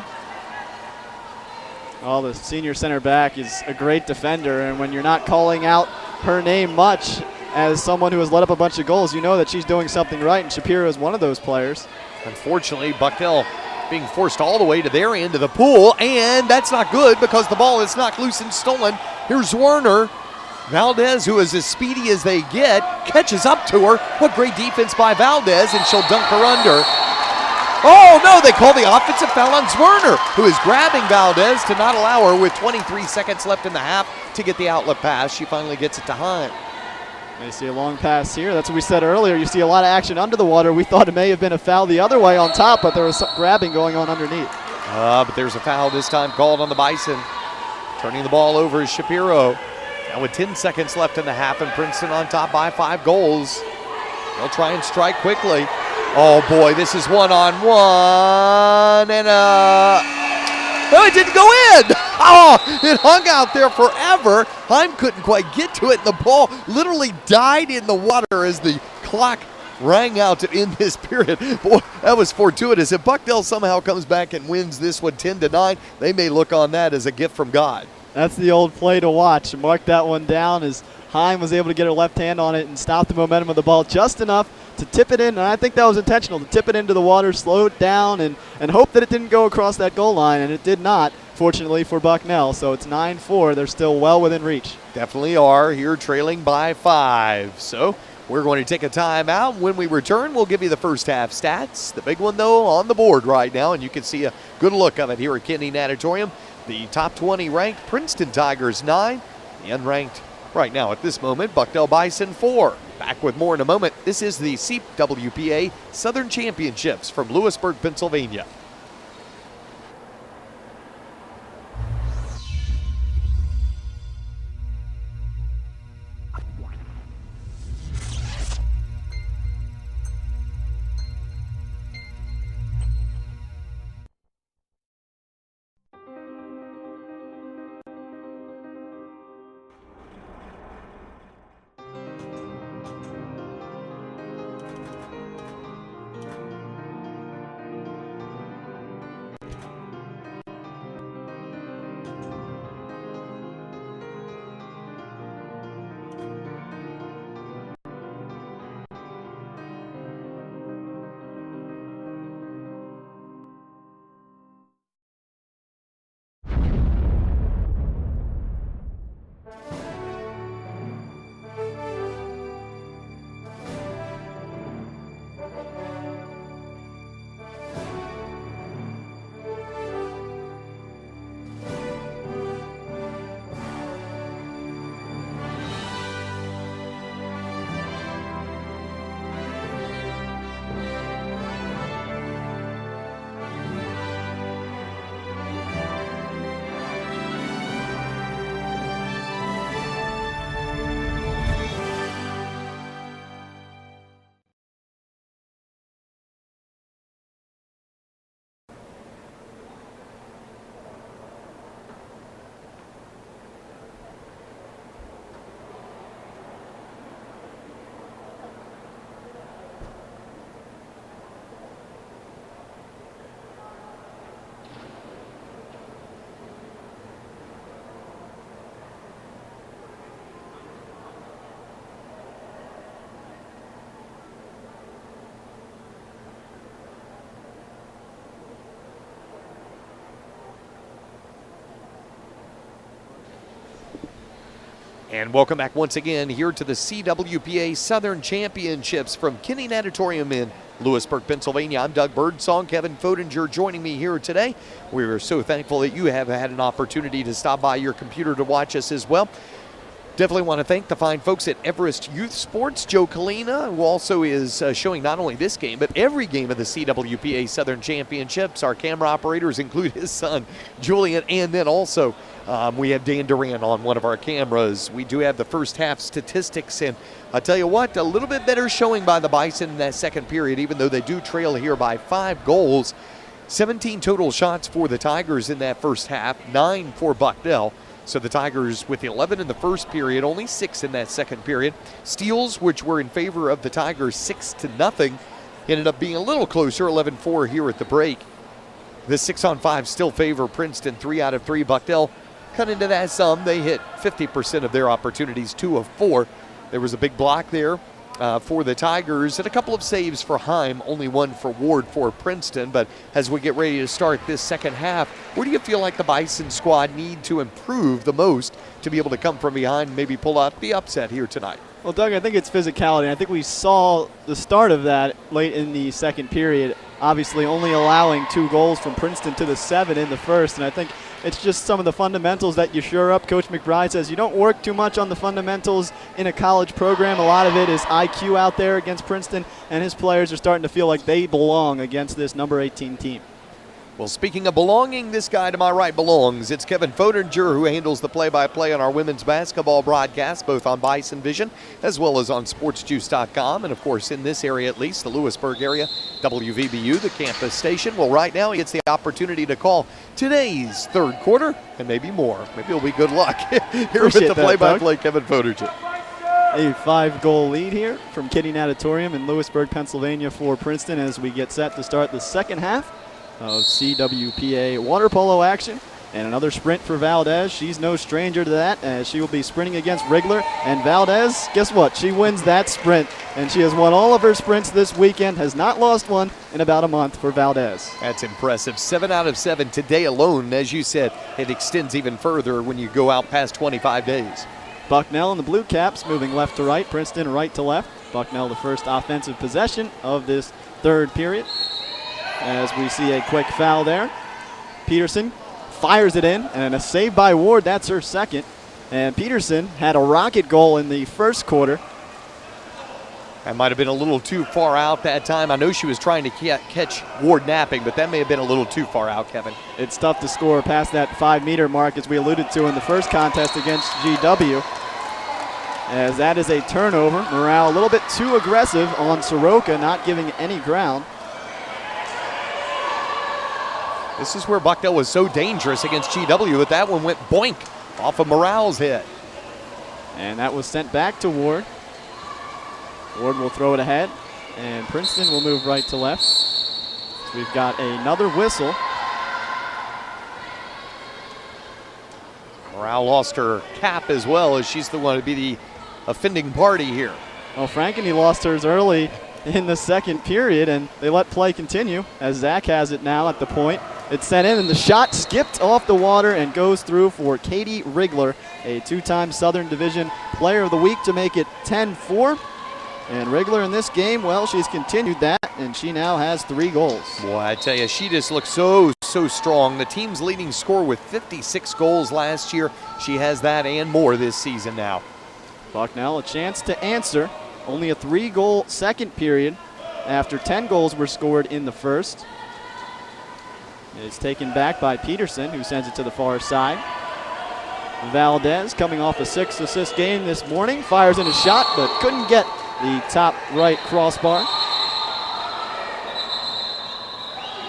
Oh, the senior center back is a great defender, and when you're not calling out her name much as someone who has let up a bunch of goals, you know that she's doing something right, and Shapiro is one of those players. Unfortunately, Bucknell being forced all the way to their end of the pool, and that's not good because the ball is knocked loose and stolen. Here's Werner. Valdez, who is as speedy as they get, catches up to her. What great defense by Valdez, and she'll dunk her under. Oh, no, they call the offensive foul on Werner, who is grabbing Valdez to not allow her with 23 seconds left in the half to get the outlet pass. She finally gets it to Hunt. They see a long pass here. That's what we said earlier. You see a lot of action under the water. We thought it may have been a foul the other way on top, but there was some grabbing going on underneath. But there's a foul this time called on the Bison. Turning the ball over is Shapiro. Now with 10 seconds left in the half, and Princeton on top by 5 goals. They'll try and strike quickly. Oh boy, this is 1-on-1, and oh, it didn't go in. Oh, it hung out there forever. Heim couldn't quite get to it, and the ball literally died in the water as the clock rang out to end this period. Boy, that was fortuitous. If Bucknell somehow comes back and wins this one 10-9, they may look on that as a gift from God. That's the old play to watch. Mark that one down as Heim was able to get her left hand on it and stop the momentum of the ball just enough to tip it in, and I think that was intentional, to tip it into the water, slow it down, and hope that it didn't go across that goal line, and it did not, fortunately for Bucknell. So it's 9-4. They're still well within reach. Definitely are here, trailing by 5. So we're going to take a timeout. When we return, we'll give you the first half stats. The big one, though, on the board right now, and you can see a good look of it here at Kennedy Natatorium. The top 20 ranked Princeton Tigers 9, the unranked right now at this moment, Bucknell Bison 4. Back with more in a moment. This is the CWPA Southern Championships from Lewisburg, Pennsylvania. And welcome back once again here to the CWPA Southern Championships from Kinney Natatorium in Lewisburg, Pennsylvania. I'm Doug Birdsong. Kevin Fodinger joining me here today. We are so thankful that you have had an opportunity to stop by your computer to watch us as well. Definitely want to thank the fine folks at EYSports, Joe Kalina, who also is showing not only this game, but every game of the CWPA Southern Championships. Our camera operators include his son, Julian, and then also we have Dan Duran on one of our cameras. We do have the first half statistics, and I'll tell you what, a little bit better showing by the Bison in that second period, even though they do trail here by 5 goals. 17 total shots for the Tigers in that first half, 9 for Bucknell. So the Tigers with 11 in the first period, only 6 in that second period. Steals, which were in favor of the Tigers 6-0, ended up being a little closer, 11-4 here at the break. The 6-on-5 still favor Princeton, 3 out of 3. Bucknell cut into that some. They hit 50% of their opportunities, 2 of 4. There was a big block there for the Tigers and a couple of saves for Heim, only 1 for Ward for Princeton. But as we get ready to start this second half, where do you feel like the Bison squad need to improve the most to be able to come from behind and maybe pull out the upset here tonight? Well, Doug, I think it's physicality. I think we saw the start of that late in the second period, obviously only allowing 2 goals from Princeton to the 7 in the first. And I think it's just some of the fundamentals that you shore up. Coach McBride says you don't work too much on the fundamentals in a college program. A lot of it is IQ out there against Princeton, and his players are starting to feel like they belong against this number 18 team. Well, speaking of belonging, this guy to my right belongs. It's Kevin Fodinger who handles the play-by-play on our women's basketball broadcast, both on Bison Vision as well as on sportsjuice.com. And, of course, in this area at least, the Lewisburg area, WVBU, the campus station. Well, right now he gets the opportunity to call today's third quarter and maybe more. Maybe it'll be good luck here with the play-by-play, Kevin Fodinger. A 5-goal lead here from Kinney Natatorium in Lewisburg, Pennsylvania for Princeton as we get set to start the second half of CWPA water polo action. And another sprint for Valdez. She's no stranger to that as she will be sprinting against Rigler. And Valdez, guess what? She wins that sprint. And she has won all of her sprints this weekend, has not lost one in about a month for Valdez. That's impressive. 7 out of 7 today alone. As you said, it extends even further when you go out past 25 days. Bucknell and the Blue Caps moving left to right, Princeton right to left. Bucknell the first offensive possession of this third period. As we see a quick foul there. Peterson fires it in, and a save by Ward. That's her second. And Peterson had a rocket goal in the first quarter. That might have been a little too far out that time. I know she was trying to catch Ward napping, but that may have been a little too far out, Kevin. It's tough to score past that 5-meter mark, as we alluded to in the first contest against GW. As that is a turnover. Morale a little bit too aggressive on Soroka, not giving any ground. This is where Bucknell was so dangerous against GW, but that one went boink off of Morale's head. And that was sent back to Ward. Ward will throw it ahead, and Princeton will move right to left. So we've got another whistle. Morale lost her cap as well, as she's the one to be the offending party here. Well, Frankeny lost hers early in the second period, and they let play continue as Zach has it now at the point. It's sent in, and the shot skipped off the water and goes through for Katie Rigler, a 2-time Southern Division Player of the Week, to make it 10-4. And Rigler in this game, well, she's continued that, and she now has 3 goals. Boy, I tell you, she just looks so strong. The team's leading scorer with 56 goals last year. She has that and more this season now. Bucknell a chance to answer. Only a 3-goal second period after 10 goals were scored in the first. It's taken back by Peterson, who sends it to the far side. Valdez, coming off a 6-assist game this morning, fires in a shot, but couldn't get the top right crossbar.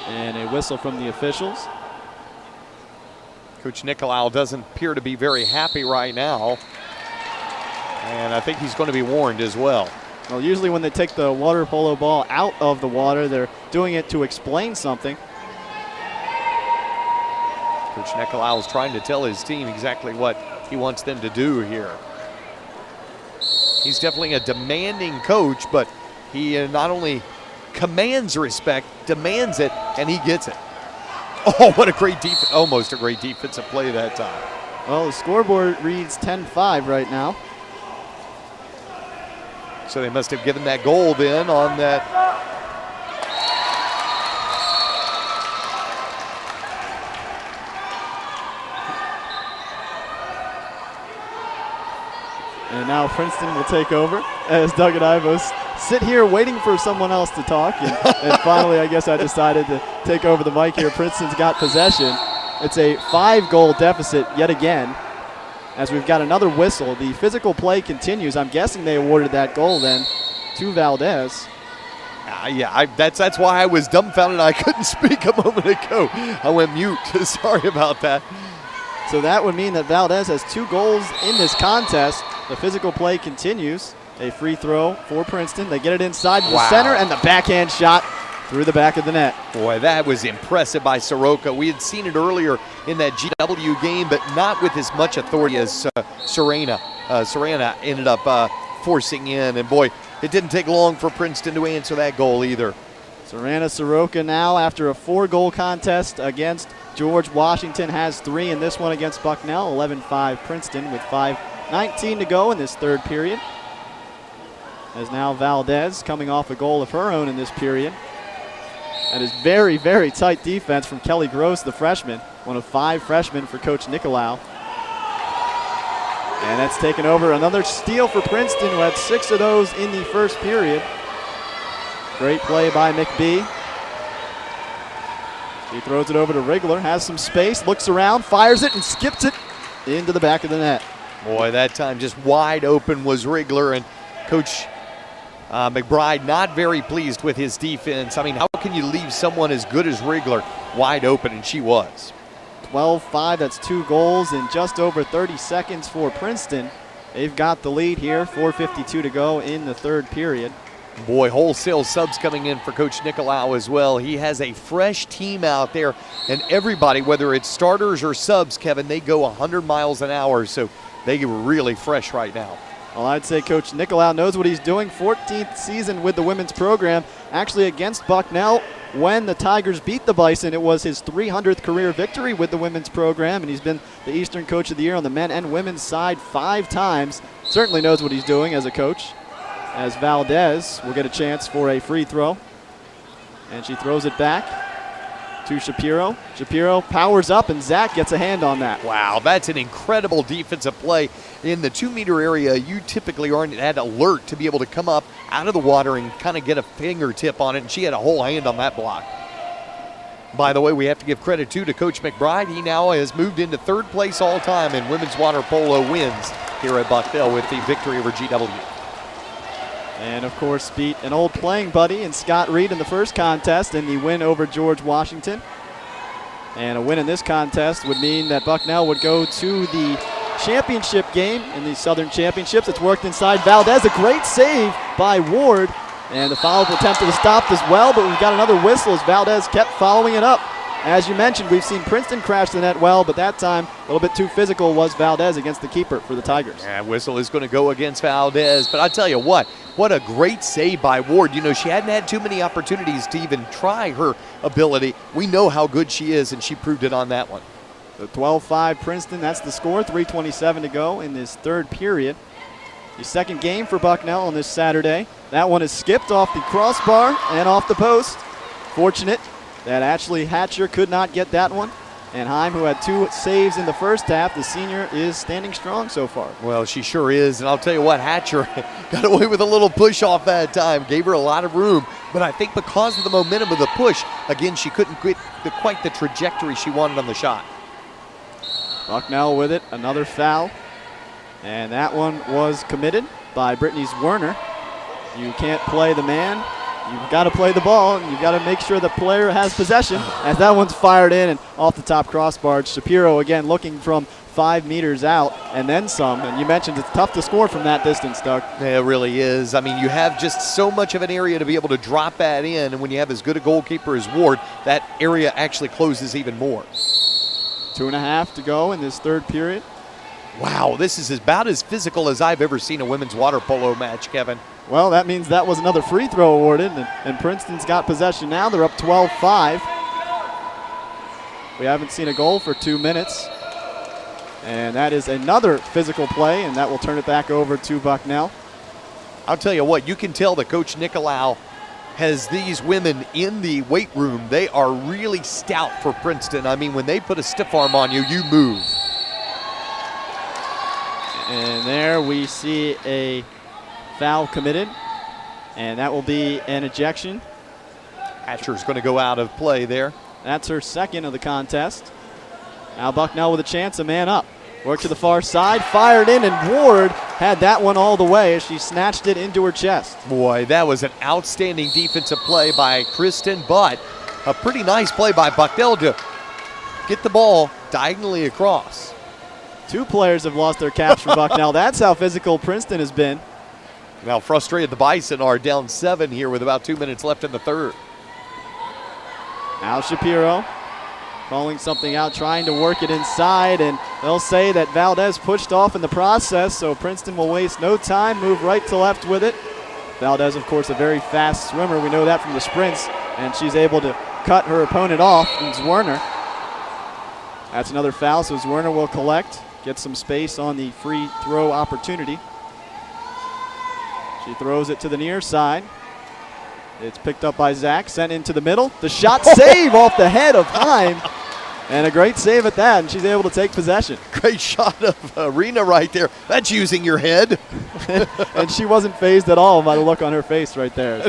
And a whistle from the officials. Coach Nicolau doesn't appear to be very happy right now. And I think he's going to be warned as well. Well, usually when they take the water polo ball out of the water, they're doing it to explain something. Coach Nicolau is trying to tell his team exactly what he wants them to do here. He's definitely a demanding coach, but he not only commands respect, demands it, and he gets it. Oh, what a great almost a great defensive play that time. Well, the scoreboard reads 10-5 right now. So they must have given that goal then on that. And now Princeton will take over as Doug and I both sit here waiting for someone else to talk. And finally, I guess I decided to take over the mic here. Princeton's got possession. It's a 5-goal deficit yet again, as we've got another whistle. The physical play continues. I'm guessing they awarded that goal then to Valdez. That's why I was dumbfounded. I couldn't speak a moment ago. I went mute. Sorry about that. So that would mean that Valdez has 2 goals in this contest. The physical play continues. A free throw for Princeton. They get it inside the center, and the backhand shot through the back of the net. Boy, that was impressive by Soroka. We had seen it earlier in that GW game, but not with as much authority as Serena. Serena ended up forcing in, and boy, it didn't take long for Princeton to answer that goal either. Serena Soroka now, after a 4-goal contest against George Washington, has 3 in this one against Bucknell. 11-5 Princeton with 5:19 to go in this third period. As now Valdez coming off a goal of her own in this period. That is very, very tight defense from Kelly Gross, the freshman, one of 5 freshmen for Coach Nicolau. And that's taken over. Another steal for Princeton, who had 6 of those in the first period. Great play by McBee. He throws it over to Rigler, has some space, looks around, fires it, and skips it into the back of the net. Boy, that time just wide open was Rigler, and Coach McBride not very pleased with his defense. I mean, how can you leave someone as good as Rigler wide open, and she was. 12-5, that's 2 goals in just over 30 seconds for Princeton. They've got the lead here, 4:52 to go in the third period. Boy, wholesale subs coming in for Coach Nicolau as well. He has a fresh team out there, and everybody, whether it's starters or subs, Kevin, they go 100 miles an hour, so they are really fresh right now. Well, I'd say Coach Nicolau knows what he's doing. 14th season with the women's program, actually against Bucknell. When the Tigers beat the Bison, it was his 300th career victory with the women's program, and he's been the Eastern Coach of the Year on the men and women's side 5 times. Certainly knows what he's doing as a coach. As Valdez will get a chance for a free throw. And she throws it back to Shapiro. Shapiro powers up, and Zach gets a hand on that. Wow, that's an incredible defensive play. In the 2-meter area, you typically aren't at alert to be able to come up out of the water and kind of get a fingertip on it, and she had a whole hand on that block. By the way, we have to give credit, too, to Coach McBride. He now has moved into 3rd place all time in women's water polo wins here at Bucknell with the victory over GW. And, of course, beat an old playing buddy in Scott Reed in the first contest in the win over George Washington. And a win in this contest would mean that Bucknell would go to the championship game in the Southern Championships. It's worked inside Valdez. A great save by Ward. And the follow-up attempt was stopped as well, but we've got another whistle as Valdez kept following it up. As you mentioned, we've seen Princeton crash the net well, but that time a little bit too physical was Valdez against the keeper for the Tigers. Yeah, whistle is going to go against Valdez, but I tell you what a great save by Ward. You know, she hadn't had too many opportunities to even try her ability. We know how good she is, and she proved it on that one. The 12-5 Princeton, that's the score, 3:27 to go in this third period. The second game for Bucknell on this Saturday. That one is skipped off the crossbar and off the post. Fortunate that Ashley Hatcher could not get that one. And Heim, who had 2 saves in the first half, the senior is standing strong so far. Well, she sure is, and I'll tell you what, Hatcher got away with a little push off that time, gave her a lot of room, but I think because of the momentum of the push, again, she couldn't get quite the trajectory she wanted on the shot. Bucknell with it, another foul, and that one was committed by Brittany Werner. You can't play the man. You've got to play the ball, and you've got to make sure the player has possession. As that one's fired in and off the top crossbar, Shapiro again looking from 5 meters out and then some. And you mentioned it's tough to score from that distance, Doug. Yeah, it really is. I mean, you have just so much of an area to be able to drop that in, and when you have as good a goalkeeper as Ward, that area actually closes even more. 2.5 to go in this third period. Wow, this is about as physical as I've ever seen a women's water polo match, Kevin. Well, that means that was another free throw awarded, and Princeton's got possession now. They're up 12-5. We haven't seen a goal for 2 minutes. And that is another physical play, and that will turn it back over to Bucknell. I'll tell you what, you can tell that Coach Nicolau has these women in the weight room. They are really stout for Princeton. I mean, when they put a stiff arm on you, you move. And there we see a foul committed, and that will be an ejection. Hatcher's going to go out of play there. That's her second of the contest. Now Bucknell with a chance, a man up. Work to the far side, fired in, and Ward had that one all the way as she snatched it into her chest. Boy, that was an outstanding defensive play by Kristen, but a pretty nice play by Bucknell to get the ball diagonally across. 2 players have lost their caps for Bucknell. That's how physical Princeton has been. Now frustrated, the Bison are down 7 here with about 2 minutes left in the third. Now Shapiro calling something out, trying to work it inside, and they'll say that Valdez pushed off in the process, so Princeton will waste no time, move right to left with it. Valdez, of course, a very fast swimmer. We know that from the sprints, and she's able to cut her opponent off, and Zwerner. That's another foul, so Zwerner will collect, get some space on the free throw opportunity. She throws it to the near side. It's picked up by Zach, sent into the middle. The shot save off the head of Heim, and a great save at that, and she's able to take possession. Great shot of Arena right there. That's using your head. And she wasn't phased at all by the look on her face right there.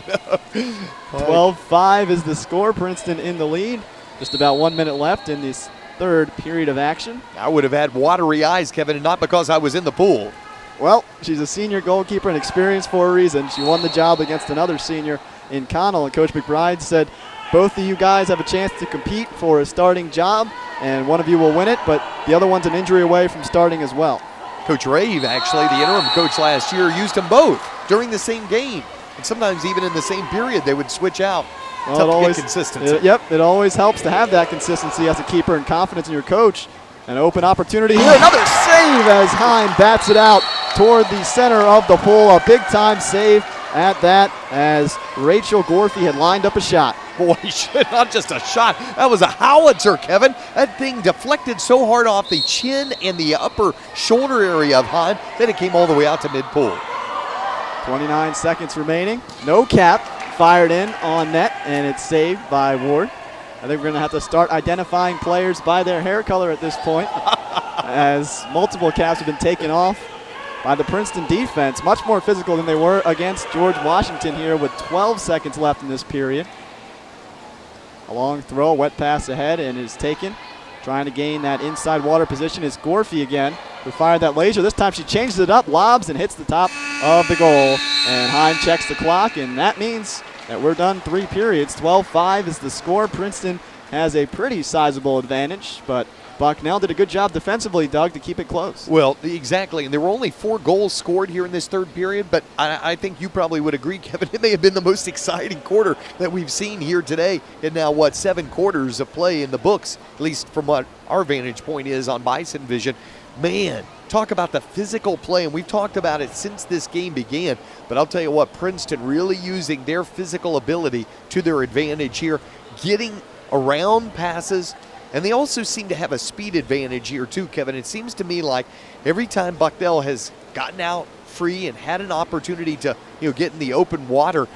12-5 is the score. Princeton in the lead. Just about 1 minute left in this third period of action. I would have had watery eyes, Kevin, and not because I was in the pool. Well, she's a senior goalkeeper and experienced for a reason. She won the job against another senior in Connell, and Coach McBride said both of you guys have a chance to compete for a starting job, and one of you will win it, but the other one's an injury away from starting as well. Coach Rave, actually, the interim coach last year, used them both during the same game, and sometimes even in the same period they would switch out. Well, Tough to get consistency. It always helps to have that consistency as a keeper and confidence in your coach. An open opportunity here, another save as Heim bats it out toward the center of the pool. A big-time save at that as Rachel Gorfie had lined up a shot. Boy, not just a shot, that was a howitzer, Kevin. That thing deflected so hard off the chin and the upper shoulder area of Heim that it came all the way out to mid-pool. 29 seconds remaining. No cap, fired in on net, and it's saved by Ward. I think we're going to have to start identifying players by their hair color at this point as multiple caps have been taken off by the Princeton defense. Much more physical than they were against George Washington here with 12 seconds left in this period. A long throw, wet pass ahead, and is taken. Trying to gain that inside water position is Gorfie again, who fired that laser. This time she changes it up, lobs, and hits the top of the goal. And Heim checks the clock, and that means that we're done 3 periods. 12-5 is the score. Princeton has a pretty sizable advantage, but Bucknell did a good job defensively, Doug, to keep it close. Well, exactly, and there were only 4 goals scored here in this third period, but I think you probably would agree, Kevin, it may have been the most exciting quarter that we've seen here today in now, 7 quarters of play in the books, at least from what our vantage point is on Bison Vision. Man, talk about the physical play, and we've talked about it since this game began, but I'll tell you what, Princeton really using their physical ability to their advantage here, getting around passes, and they also seem to have a speed advantage here too, Kevin. It seems to me like every time Bucknell has gotten out free and had an opportunity to get in the open water,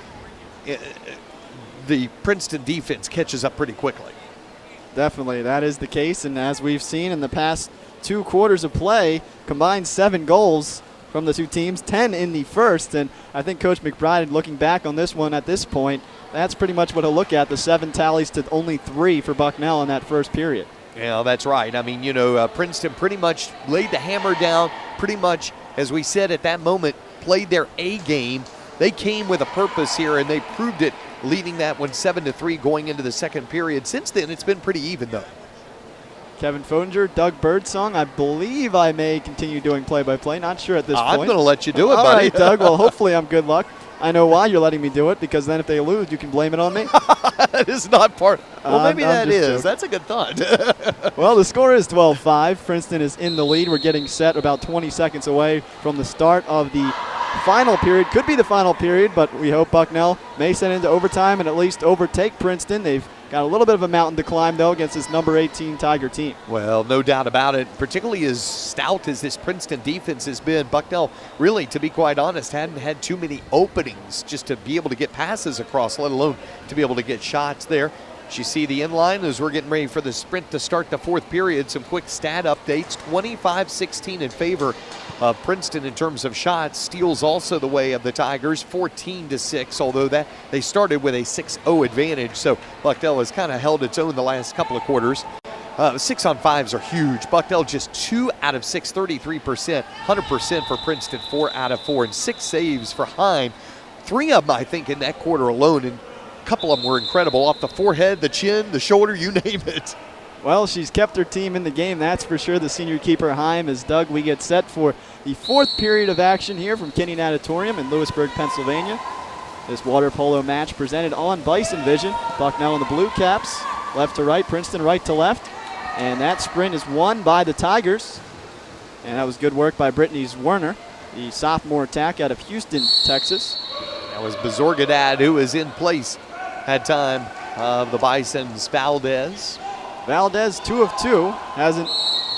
the Princeton defense catches up pretty quickly. Definitely, that is the case, and as we've seen in the past 2 quarters of play, combined 7 goals from the 2 teams, 10 in the first, and I think Coach McBride, looking back on this one at this point, that's pretty much what he'll look at, the 7 tallies to only 3 for Bucknell in that first period. Yeah, that's right. I mean, Princeton pretty much laid the hammer down, pretty much, as we said at that moment, played their A game. They came with a purpose here, and they proved it, leading that one 7-3 going into the second period. Since then, it's been pretty even, though. Kevin Foninger, Doug Birdsong. I believe I may continue doing play-by-play. Not sure at this point. I'm going to let you do it, buddy. All right, Doug. Well, hopefully I'm good luck. I know why you're letting me do it, because then if they lose, you can blame it on me. That is not part. Well, maybe that is. Joking. That's a good thought. Well, the score is 12-5. Princeton is in the lead. We're getting set about 20 seconds away from the start of the final period. Could be the final period, but we hope Bucknell may send into overtime and at least overtake Princeton. They've Got a little bit of a mountain to climb, though, against this number 18 Tiger team. Well, no doubt about it. Particularly as stout as this Princeton defense has been, Bucknell really, to be quite honest, hadn't had too many openings just to be able to get passes across, let alone to be able to get shots there. As you see the inline as we're getting ready for the sprint to start the fourth period, some quick stat updates. 25-16 in favor of Princeton in terms of shots. Steals also the way of the Tigers, 14-6, although that they started with a 6-0 advantage. So Bucknell has kind of held its own the last couple of quarters. 6-on-5s are huge. Bucknell just 2 out of 6, 33%, 100% for Princeton, 4 out of 4, and 6 saves for Hine. 3 of them, I think, in that quarter alone, and a couple of them were incredible. Off the forehead, the chin, the shoulder, you name it. Well, she's kept her team in the game, that's for sure. The senior keeper, Heim, as Doug, we get set for the fourth period of action here from Kinney Natatorium in Lewisburg, Pennsylvania. This water polo match presented on Bison Vision. Bucknell in the blue caps, left to right, Princeton right to left. And that sprint is won by the Tigers. And that was good work by Brittany Werner, the sophomore attack out of Houston, Texas. That was Bezorgadad who was in place at time of the Bison's Valdez. Valdez, 2 of 2, hasn't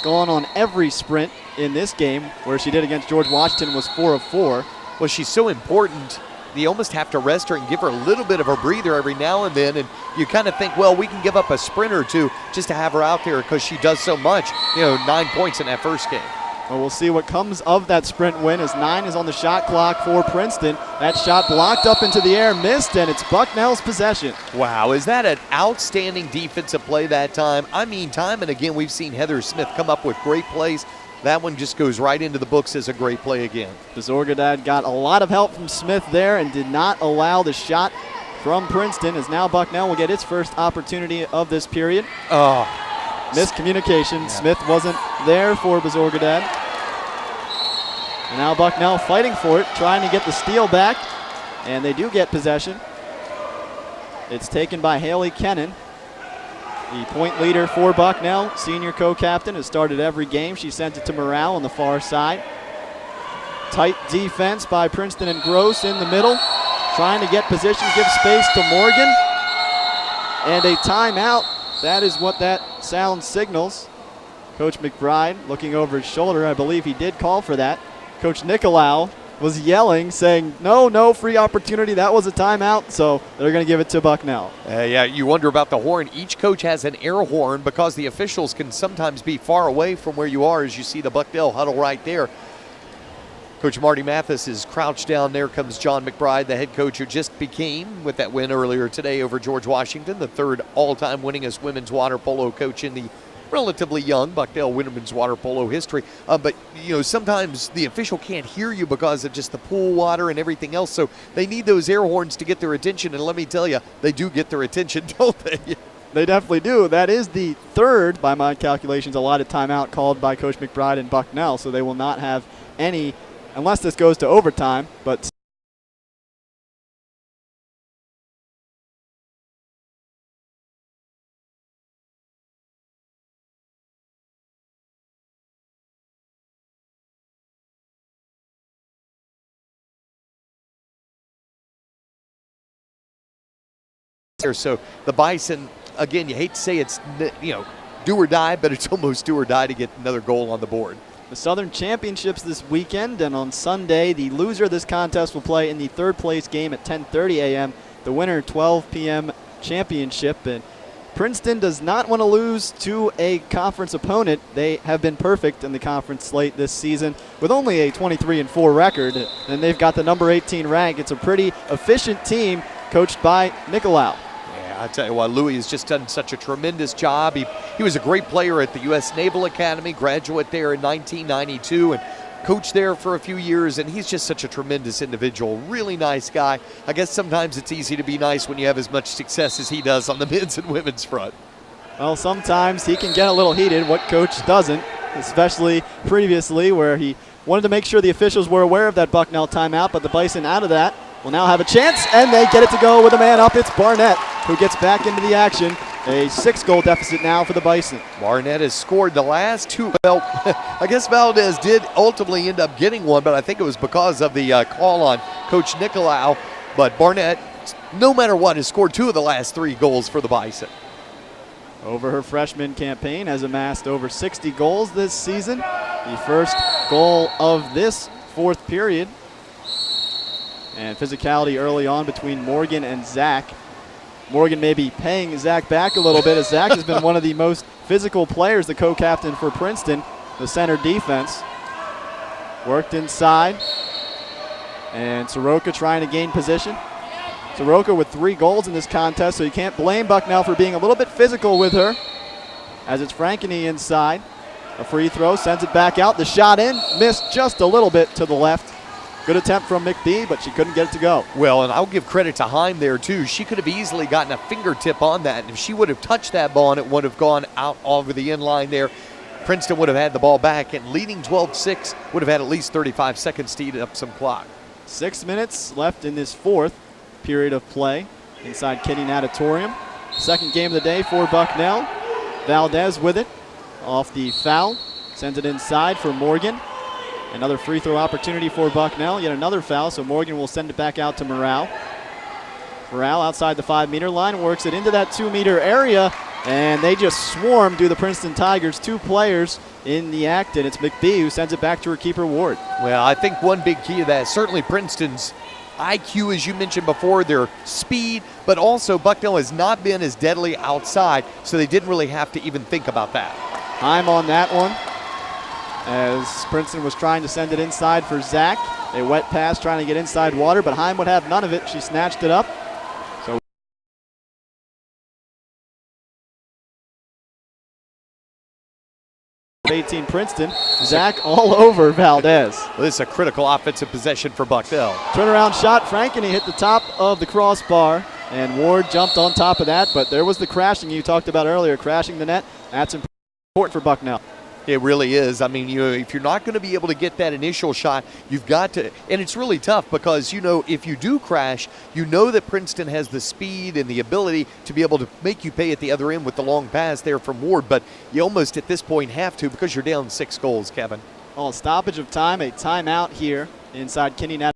gone on every sprint in this game, where she did against George Washington was 4 of 4. Well, she's so important. You almost have to rest her and give her a little bit of a breather every now and then, and you kind of think, well, we can give up a sprint or two just to have her out there because she does so much. 9 points in that first game. Well, we'll see what comes of that sprint win as 9 is on the shot clock for Princeton. That shot blocked up into the air, missed, and it's Bucknell's possession. Wow, is that an outstanding defensive play that time? I mean, time and again, we've seen Heather Smith come up with great plays. That one just goes right into the books as a great play again. Bezorgadad got a lot of help from Smith there and did not allow the shot from Princeton, as now Bucknell will get its first opportunity of this period. Oh. Miscommunication. Yeah. Smith wasn't there for Bezorgadad. And now Bucknell fighting for it, trying to get the steal back. And they do get possession. It's taken by Haley Kennan, the point leader for Bucknell, senior co-captain, has started every game. She sent it to Morale on the far side. Tight defense by Princeton and Gross in the middle, trying to get position, give space to Morgan. And a timeout. That is what that sound signals. Coach McBride looking over his shoulder. I believe he did call for that. Coach Nicolau was yelling, saying, no free opportunity. That was a timeout, so they're going to give it to Bucknell. Yeah, you wonder about the horn. Each coach has an air horn because the officials can sometimes be far away from where you are, as you see the Bucknell huddle right there. Coach Marty Mathis is crouched down. There comes John McBride, the head coach who just became, with that win earlier today over George Washington, the third all-time winningest women's water polo coach in the relatively young Bucknell women's water polo history. But, sometimes the official can't hear you because of just the pool water and everything else. So they need those air horns to get their attention. And let me tell you, they do get their attention, don't they? They definitely do. That is the third, by my calculations, allotted timeout called by Coach McBride and Bucknell. So they will not have any, unless this goes to overtime. But so the Bison, again, you hate to say it's, do or die, but it's almost do or die to get another goal on the board. The Southern Championships this weekend, and on Sunday, the loser of this contest will play in the third place game at 10:30 a.m. The winner, 12 p.m. championship. And Princeton does not want to lose to a conference opponent. They have been perfect in the conference slate this season with only a 23-4 record, and they've got the number 18 rank. It's a pretty efficient team coached by Nicolau. I tell you what, Louis has just done such a tremendous job. He was a great player at the U.S. Naval Academy, graduate there in 1992, and coached there for a few years, and he's just such a tremendous individual. Really nice guy. I guess sometimes it's easy to be nice when you have as much success as he does on the men's and women's front. Well, sometimes he can get a little heated. What coach doesn't, especially previously where he wanted to make sure the officials were aware of that Bucknell timeout, but the Bison out of that will now have a chance, and they get it to go with a man up. It's Barnett who gets back into the action. A 6-goal deficit now for the Bison. Barnett has scored the last two. Well, I guess Valdez did ultimately end up getting one, but I think it was because of the call on Coach Nicolau. But Barnett, no matter what, has scored 2 of the last 3 goals for the Bison. over her freshman campaign, has amassed over 60 goals this season. The first goal of this fourth period. And physicality early on between Morgan and Zach. Morgan may be paying Zach back a little bit, as Zach has been one of the most physical players, the co-captain for Princeton, the center defense. Worked inside. And Soroka trying to gain position. Soroka with 3 goals in this contest, so you can't blame Bucknell for being a little bit physical with her. As it's Frankeny inside. A free throw, sends it back out. The shot in, missed just a little bit to the left. Good attempt from McBee, but she couldn't get it to go. Well, and I'll give credit to Heim there, too. She could have easily gotten a fingertip on that, and if she would have touched that ball and it would have gone out over the end line there, Princeton would have had the ball back, and leading 12-6 would have had at least 35 seconds to eat up some clock. 6 minutes left in this fourth period of play inside Kinney Natatorium. Second game of the day for Bucknell. Valdez with it off the foul. Sends it inside for Morgan. Another free throw opportunity for Bucknell. Yet another foul, so Morgan will send it back out to Morale. Morale outside the 5-meter line, works it into that 2-meter area, and they just swarm to the Princeton Tigers. 2 players in the act, and it's McBee who sends it back to her keeper, Ward. Well, I think one big key to that is certainly Princeton's IQ, as you mentioned before, their speed, but also Bucknell has not been as deadly outside, so they didn't really have to even think about that. Time on that one, as Princeton was trying to send it inside for Zach. A wet pass trying to get inside water, but Heim would have none of it. She snatched it up. So 18 Princeton. Zach all over Valdez. Well, this is a critical offensive possession for Bucknell. Turnaround shot. Frankeny hit the top of the crossbar, and Ward jumped on top of that, but there was the crashing you talked about earlier, crashing the net. That's important for Bucknell. It really is. I mean, if you're not going to be able to get that initial shot, you've got to, and it's really tough because, if you do crash, you know that Princeton has the speed and the ability to be able to make you pay at the other end with the long pass there from Ward, but you almost at this point have to because you're down 6 goals, Kevin. Oh, stoppage of time, a timeout here inside Kinney Nat.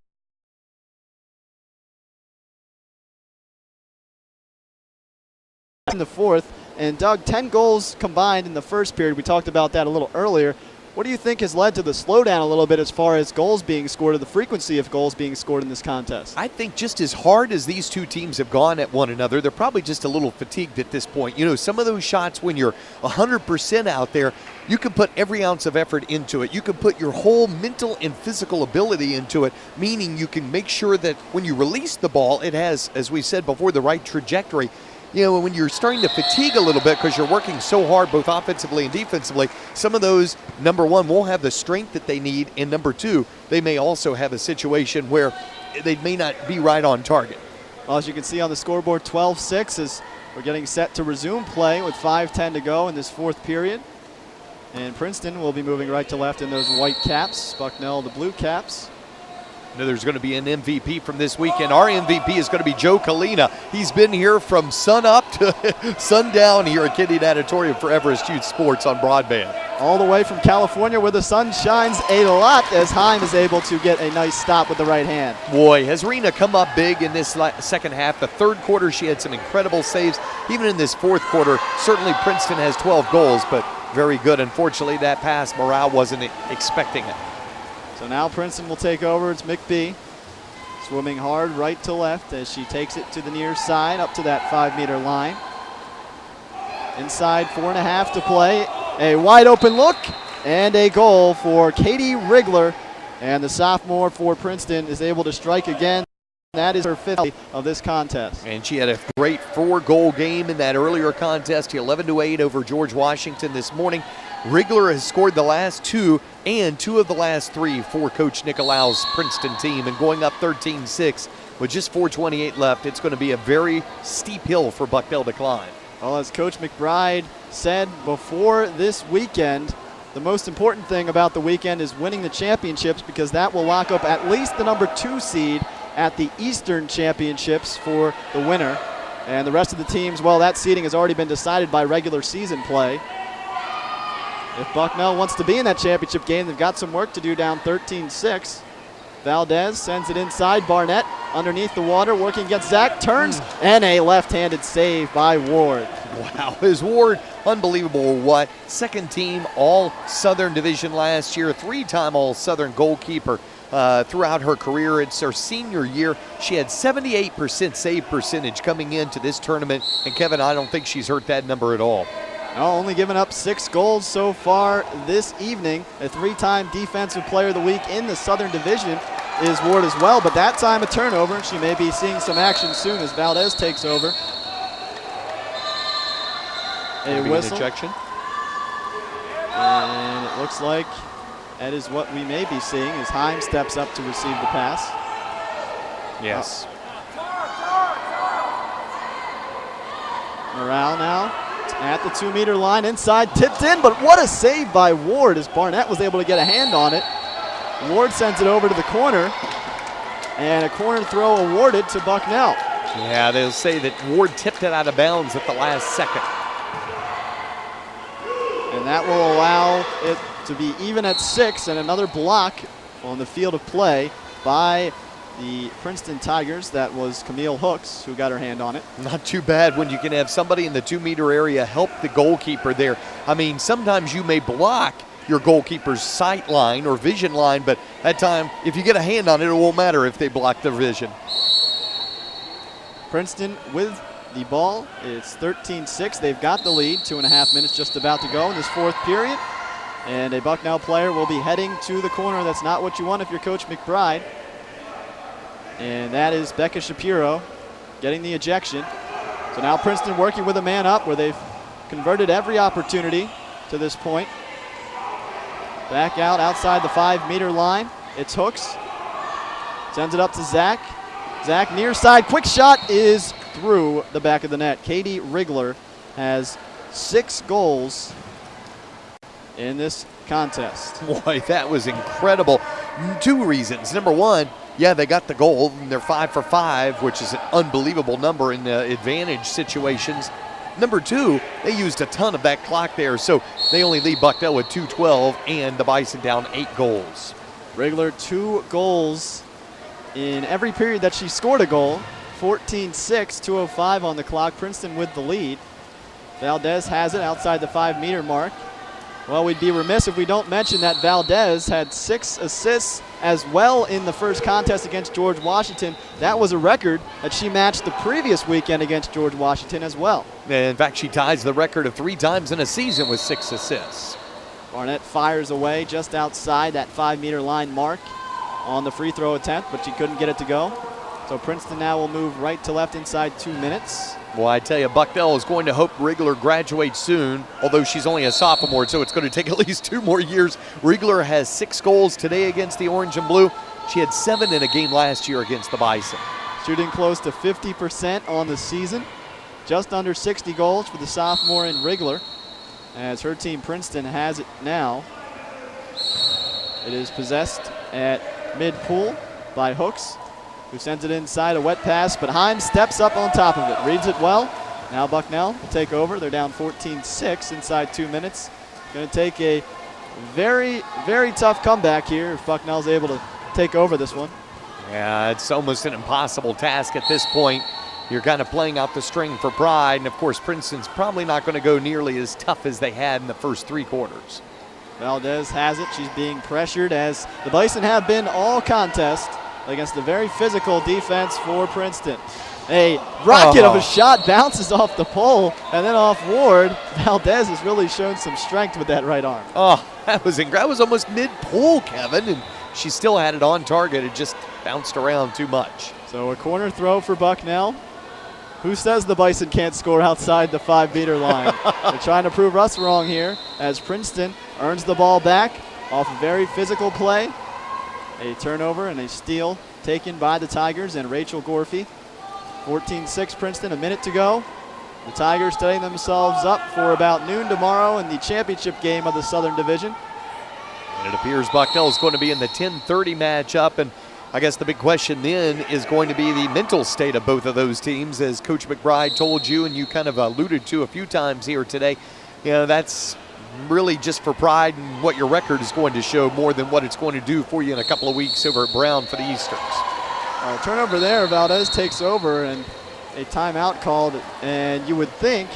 In the fourth. And Doug, 10 goals combined in the first period. We talked about that a little earlier. What do you think has led to the slowdown a little bit as far as goals being scored, or the frequency of goals being scored in this contest? I think just as hard as these two teams have gone at one another, they're probably just a little fatigued at this point. Some of those shots when you're 100% out there, you can put every ounce of effort into it. You can put your whole mental and physical ability into it, meaning you can make sure that when you release the ball, it has, as we said before, the right trajectory. When you're starting to fatigue a little bit because you're working so hard both offensively and defensively, some of those, number one, won't have the strength that they need, and number two, they may also have a situation where they may not be right on target. Well, as you can see on the scoreboard, 12-6 as we're getting set to resume play with 5:10 to go in this fourth period. And Princeton will be moving right to left in those white caps, Bucknell the blue caps. There's going to be an MVP from this weekend. Our MVP is going to be Joe Kalina. He's been here from sun up to sundown here at Kinney Natatorium for EYSports on broadband. All the way from California where the sun shines a lot, as Heim is able to get a nice stop with the right hand. Boy, has Rena come up big in this second half. The third quarter, she had some incredible saves. Even in this fourth quarter, certainly Princeton has 12 goals, but very good. Unfortunately, that pass, Morale wasn't expecting it. So now Princeton will take over. It's McBee swimming hard right to left as she takes it to the near side up to that 5-meter line. Inside 4.5 to play. A wide open look and a goal for Katie Rigler. And the sophomore for Princeton is able to strike again. That is her 5th of this contest. And she had a great 4-goal game in that earlier contest, 11-8 over George Washington this morning. Rigler has scored the last 2 and 2 of the last 3 for Coach Nicolau's Princeton team, and going up 13-6 with just 4:28 left. It's going to be a very steep hill for Bucknell to climb. Well, as Coach McBride said before this weekend, the most important thing about the weekend is winning the championships, because that will lock up at least the number 2 seed at the Eastern Championships for the winner. And the rest of the teams, well, that seeding has already been decided by regular season play. If Bucknell wants to be in that championship game, they've got some work to do down 13-6. Valdez sends it inside. Barnett underneath the water, working against Zach, turns, and a left-handed save by Ward. Wow, is Ward unbelievable? What? Second team All Southern Division last year, 3-time All Southern goalkeeper throughout her career. It's her senior year. She had 78% save percentage coming into this tournament. And Kevin, I don't think she's hurt that number at all. No, only given up 6 goals so far this evening. A 3-time Defensive Player of the Week in the Southern Division is Ward as well, but that time a turnover. She may be seeing some action soon as Valdez takes over. A whistle. An ejection. And it looks like that is what we may be seeing as Heim steps up to receive the pass. Yes. Morale now at the 2-meter line, inside, tipped in, but what a save by Ward as Barnett was able to get a hand on it. Ward sends it over to the corner, and a corner throw awarded to Bucknell. Yeah, they'll say that Ward tipped it out of bounds at the last second. And that will allow it to be even at 6, and another block on the field of play by the Princeton Tigers. That was Camille Hooks who got her hand on it. Not too bad when you can have somebody in the 2-meter area help the goalkeeper there. I mean, sometimes you may block your goalkeeper's sight line or vision line, but that time, if you get a hand on it, it won't matter if they block their vision. Princeton with the ball. It's 13-6. They've got the lead. 2.5 minutes just about to go in this 4th period. And a Bucknell player will be heading to the corner. That's not what you want if you're Coach McBride. And that is Becca Shapiro getting the ejection. So now Princeton working with a man up where they've converted every opportunity to this point. Back out outside the 5-meter line. It's Hooks. Sends it up to Zach. Zach near side. Quick shot is through the back of the net. Katie Rigler has 6 goals in this contest. Boy, that was incredible. 2 reasons. Number one, yeah, they got the goal, and they're 5 for 5, which is an unbelievable number in advantage situations. Number 2, they used a ton of that clock there, so they only lead Bucknell with 2-12, and the Bison down 8 goals. Rigler 2 goals in every period that she scored a goal. 14-6, 2:05 on the clock. Princeton with the lead. Valdez has it outside the 5-meter mark. Well, we'd be remiss if we don't mention that Valdez had 6 assists as well in the first contest against George Washington. That was a record that she matched the previous weekend against George Washington as well. In fact, she ties the record of 3 times in a season with 6 assists. Barnett fires away just outside that 5-meter line mark on the free throw attempt, but she couldn't get it to go. So Princeton now will move right to left inside 2 minutes. Well, I tell you, Bucknell is going to hope Rigler graduates soon, although she's only a sophomore, so it's going to take at least 2 more years. Rigler has 6 goals today against the Orange and Blue. She had 7 in a game last year against the Bison. Shooting close to 50% on the season. Just under 60 goals for the sophomore in Rigler, as her team Princeton has it now. It is possessed at mid-pool by Hooks, who sends it inside, a wet pass, but Heim steps up on top of it, reads it well. Now Bucknell will take over. They're down 14-6 inside 2 minutes. Going to take a very, very tough comeback here if Bucknell's able to take over this one. Yeah, it's almost an impossible task at this point. You're kind of playing out the string for pride, and of course Princeton's probably not going to go nearly as tough as they had in the first 3 quarters. Valdez has it. She's being pressured as the Bison have been all contest against the very physical defense for Princeton. A rocket of a shot bounces off the pole and then off Ward. Valdez has really shown some strength with that right arm. Oh, that was incredible. That was almost mid-pool, Kevin, and she still had it on target. It just bounced around too much. So a corner throw for Bucknell. Who says the Bison can't score outside the 5-meter line? They're trying to prove us wrong here as Princeton earns the ball back off a very physical play. A turnover and a steal taken by the Tigers and Rachel Gorfie. 14-6 Princeton, a minute to go. The Tigers setting themselves up for about noon tomorrow in the championship game of the Southern Division. And it appears Bucknell is going to be in the 10:30 matchup, and I guess the big question then is going to be the mental state of both of those teams, as Coach McBride told you and you kind of alluded to a few times here today. You know, that's really just for pride and what your record is going to show more than what it's going to do for you in a couple of weeks over at Brown for the Easterns. Turnover there, Valdez takes over and a timeout called, and you would think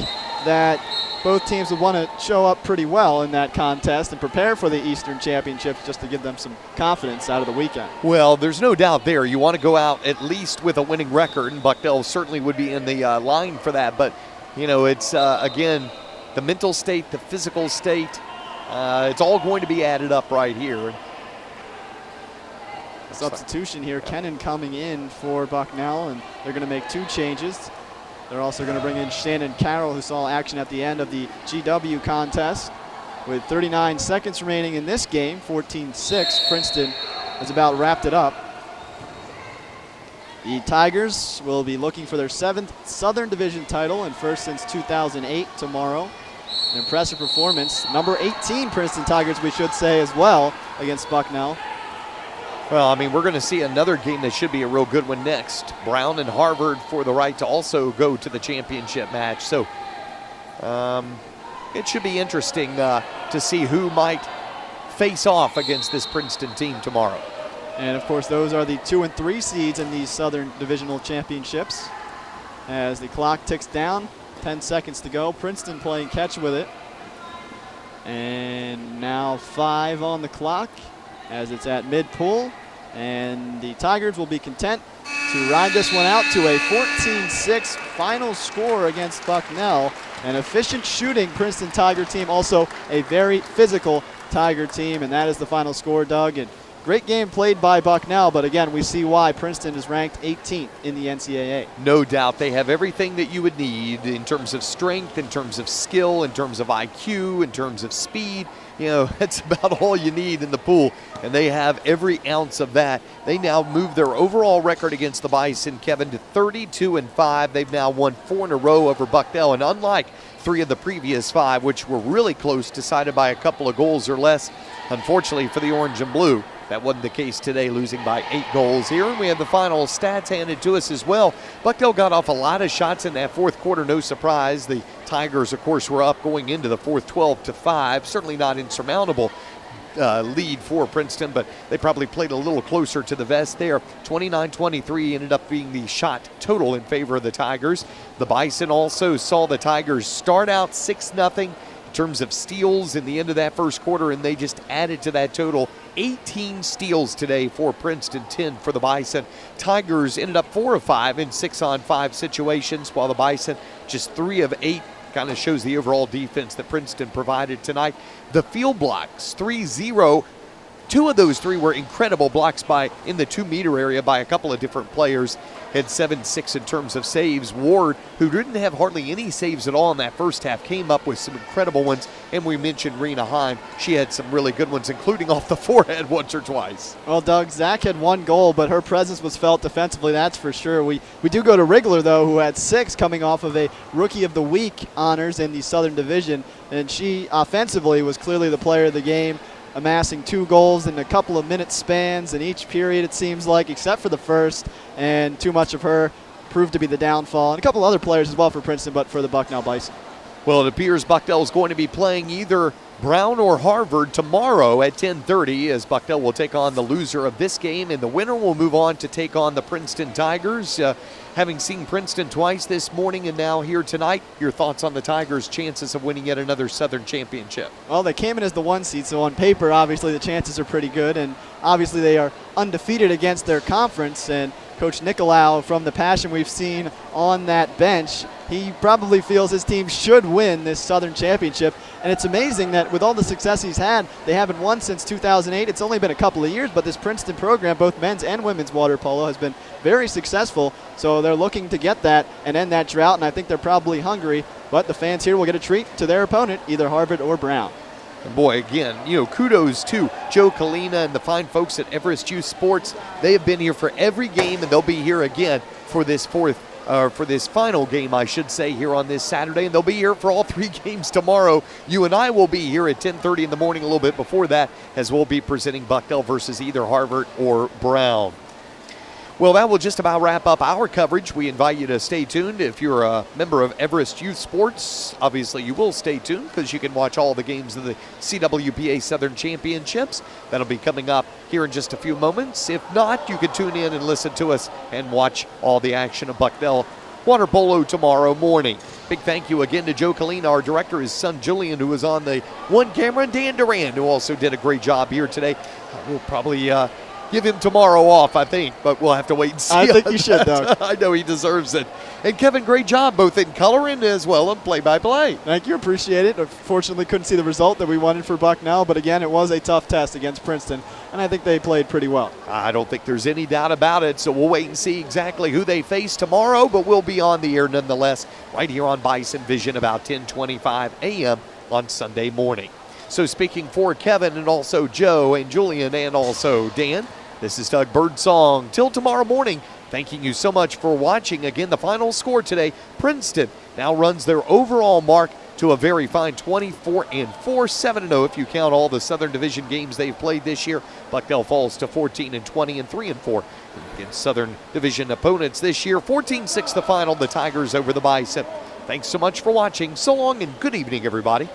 that both teams would want to show up pretty well in that contest and prepare for the Eastern Championships just to give them some confidence out of the weekend. Well, there's no doubt there. You want to go out at least with a winning record, and Bucknell certainly would be in the line for that. But, you know, it's, again, the mental state, the physical state, it's all going to be added up right here. Substitution here, Kennan coming in for Bucknell, and they're going to make 2 changes. They're also going to bring in Shannon Carroll, who saw action at the end of the GW contest. With 39 seconds remaining in this game, 14-6, Princeton has about wrapped it up. The Tigers will be looking for their 7th Southern Division title and first since 2008 tomorrow. An impressive performance. Number 18 Princeton Tigers, we should say, as well, against Bucknell. Well, I mean, we're going to see another game that should be a real good one next. Brown and Harvard for the right to also go to the championship match. So it should be interesting to see who might face off against this Princeton team tomorrow. And, of course, those are the 2 and 3 seeds in these Southern Divisional Championships. As the clock ticks down, 10 seconds to go. Princeton playing catch with it. And now 5 on the clock as it's at mid-pull. And the Tigers will be content to ride this one out to a 14-6 final score against Bucknell. An efficient shooting Princeton Tiger team, also a very physical Tiger team, and that is the final score, Doug. And great game played by Bucknell, but again, we see why Princeton is ranked 18th in the NCAA. No doubt. They have everything that you would need in terms of strength, in terms of skill, in terms of IQ, in terms of speed. You know, that's about all you need in the pool, and they have every ounce of that. They now move their overall record against the Bison, Kevin, to 32-5. They've now won 4 in a row over Bucknell, and unlike 3 of the previous 5, which were really close, decided by a couple of goals or less, unfortunately for the Orange and Blue, that wasn't the case today, losing by 8 goals here. And we have the final stats handed to us as well. Bucknell got off a lot of shots in that 4th quarter, no surprise. The Tigers, of course, were up going into the 4th 12-5. Certainly not insurmountable lead for Princeton, but they probably played a little closer to the vest there. 29-23 ended up being the shot total in favor of the Tigers. The Bison also saw the Tigers start out 6-0 in terms of steals in the end of that 1st quarter, and they just added to that total. 18 steals today for Princeton, 10 for the Bison. Tigers ended up 4 of 5 in 6-on-5 situations, while the Bison just 3 of 8. Kind of shows the overall defense that Princeton provided tonight. The field blocks, 3-0. 2 of those 3 were incredible blocks in the 2-meter area by a couple of different players. Had 7-6 in terms of saves. Ward, who didn't have hardly any saves at all in that first half, came up with some incredible ones. And we mentioned Rena Heim. She had some really good ones, including off the forehead once or twice. Well, Doug, Zach had 1 goal, but her presence was felt defensively, that's for sure. We do go to Wrigler, though, who had 6 coming off of a Rookie of the Week honors in the Southern Division. And she offensively was clearly the player of the game, amassing 2 goals in a couple of minute spans in each period, it seems like, except for the first, and too much of her proved to be the downfall. And a couple other players as well for Princeton, but for the Bucknell Bison. Well, it appears Bucknell is going to be playing either Brown or Harvard tomorrow at 10:30, as Bucknell will take on the loser of this game, and the winner will move on to take on the Princeton Tigers. Having seen Princeton twice this morning and now here tonight, your thoughts on the Tigers' chances of winning yet another Southern Championship? Well, they came in as the 1 seed, so on paper, obviously, the chances are pretty good, and obviously they are undefeated against their conference, and Coach Nicolau, from the passion we've seen on that bench, he probably feels his team should win this Southern Championship. And it's amazing that with all the success he's had, they haven't won since 2008. It's only been a couple of years, but this Princeton program, both men's and women's water polo, has been very successful. So they're looking to get that and end that drought, and I think they're probably hungry. But the fans here will get a treat to their opponent, either Harvard or Brown. And boy, again, kudos to Joe Kalina and the fine folks at EYSports. They have been here for every game, and they'll be here again for this final game, I should say, here on this Saturday. And they'll be here for all 3 games tomorrow. You and I will be here at 10:30 in the morning, a little bit before that, as we'll be presenting Bucknell versus either Harvard or Brown. Well, that will just about wrap up our coverage. We invite you to stay tuned. If you're a member of EYSports, obviously you will stay tuned because you can watch all the games of the CWPA Southern Championships. That'll be coming up here in just a few moments. If not, you can tune in and listen to us and watch all the action of Bucknell water polo tomorrow morning. Big thank you again to Joe Kalina, our director, his son Julian, who was on the one camera, and Dan Duran, who also did a great job here today. We'll probably give him tomorrow off, I think, but we'll have to wait and see. I think you should, though. I know he deserves it. And Kevin, great job both in coloring as well and play-by-play. Thank you. Appreciate it. Unfortunately, couldn't see the result that we wanted for Bucknell, but again, it was a tough test against Princeton, and I think they played pretty well. I don't think there's any doubt about it, so we'll wait and see exactly who they face tomorrow, but we'll be on the air nonetheless right here on Bison Vision about 10:25 a.m. on Sunday morning. So speaking for Kevin and also Joe and Julian and also Dan, this is Doug Birdsong. Till tomorrow morning, thanking you so much for watching. Again, the final score today, Princeton now runs their overall mark to a very fine 24-4, 7-0 if you count all the Southern Division games they've played this year. Bucknell falls to 14-20 and 3-4 against Southern Division opponents this year. 14-6 the final, the Tigers over the Bison. Thanks so much for watching. So long and good evening, everybody.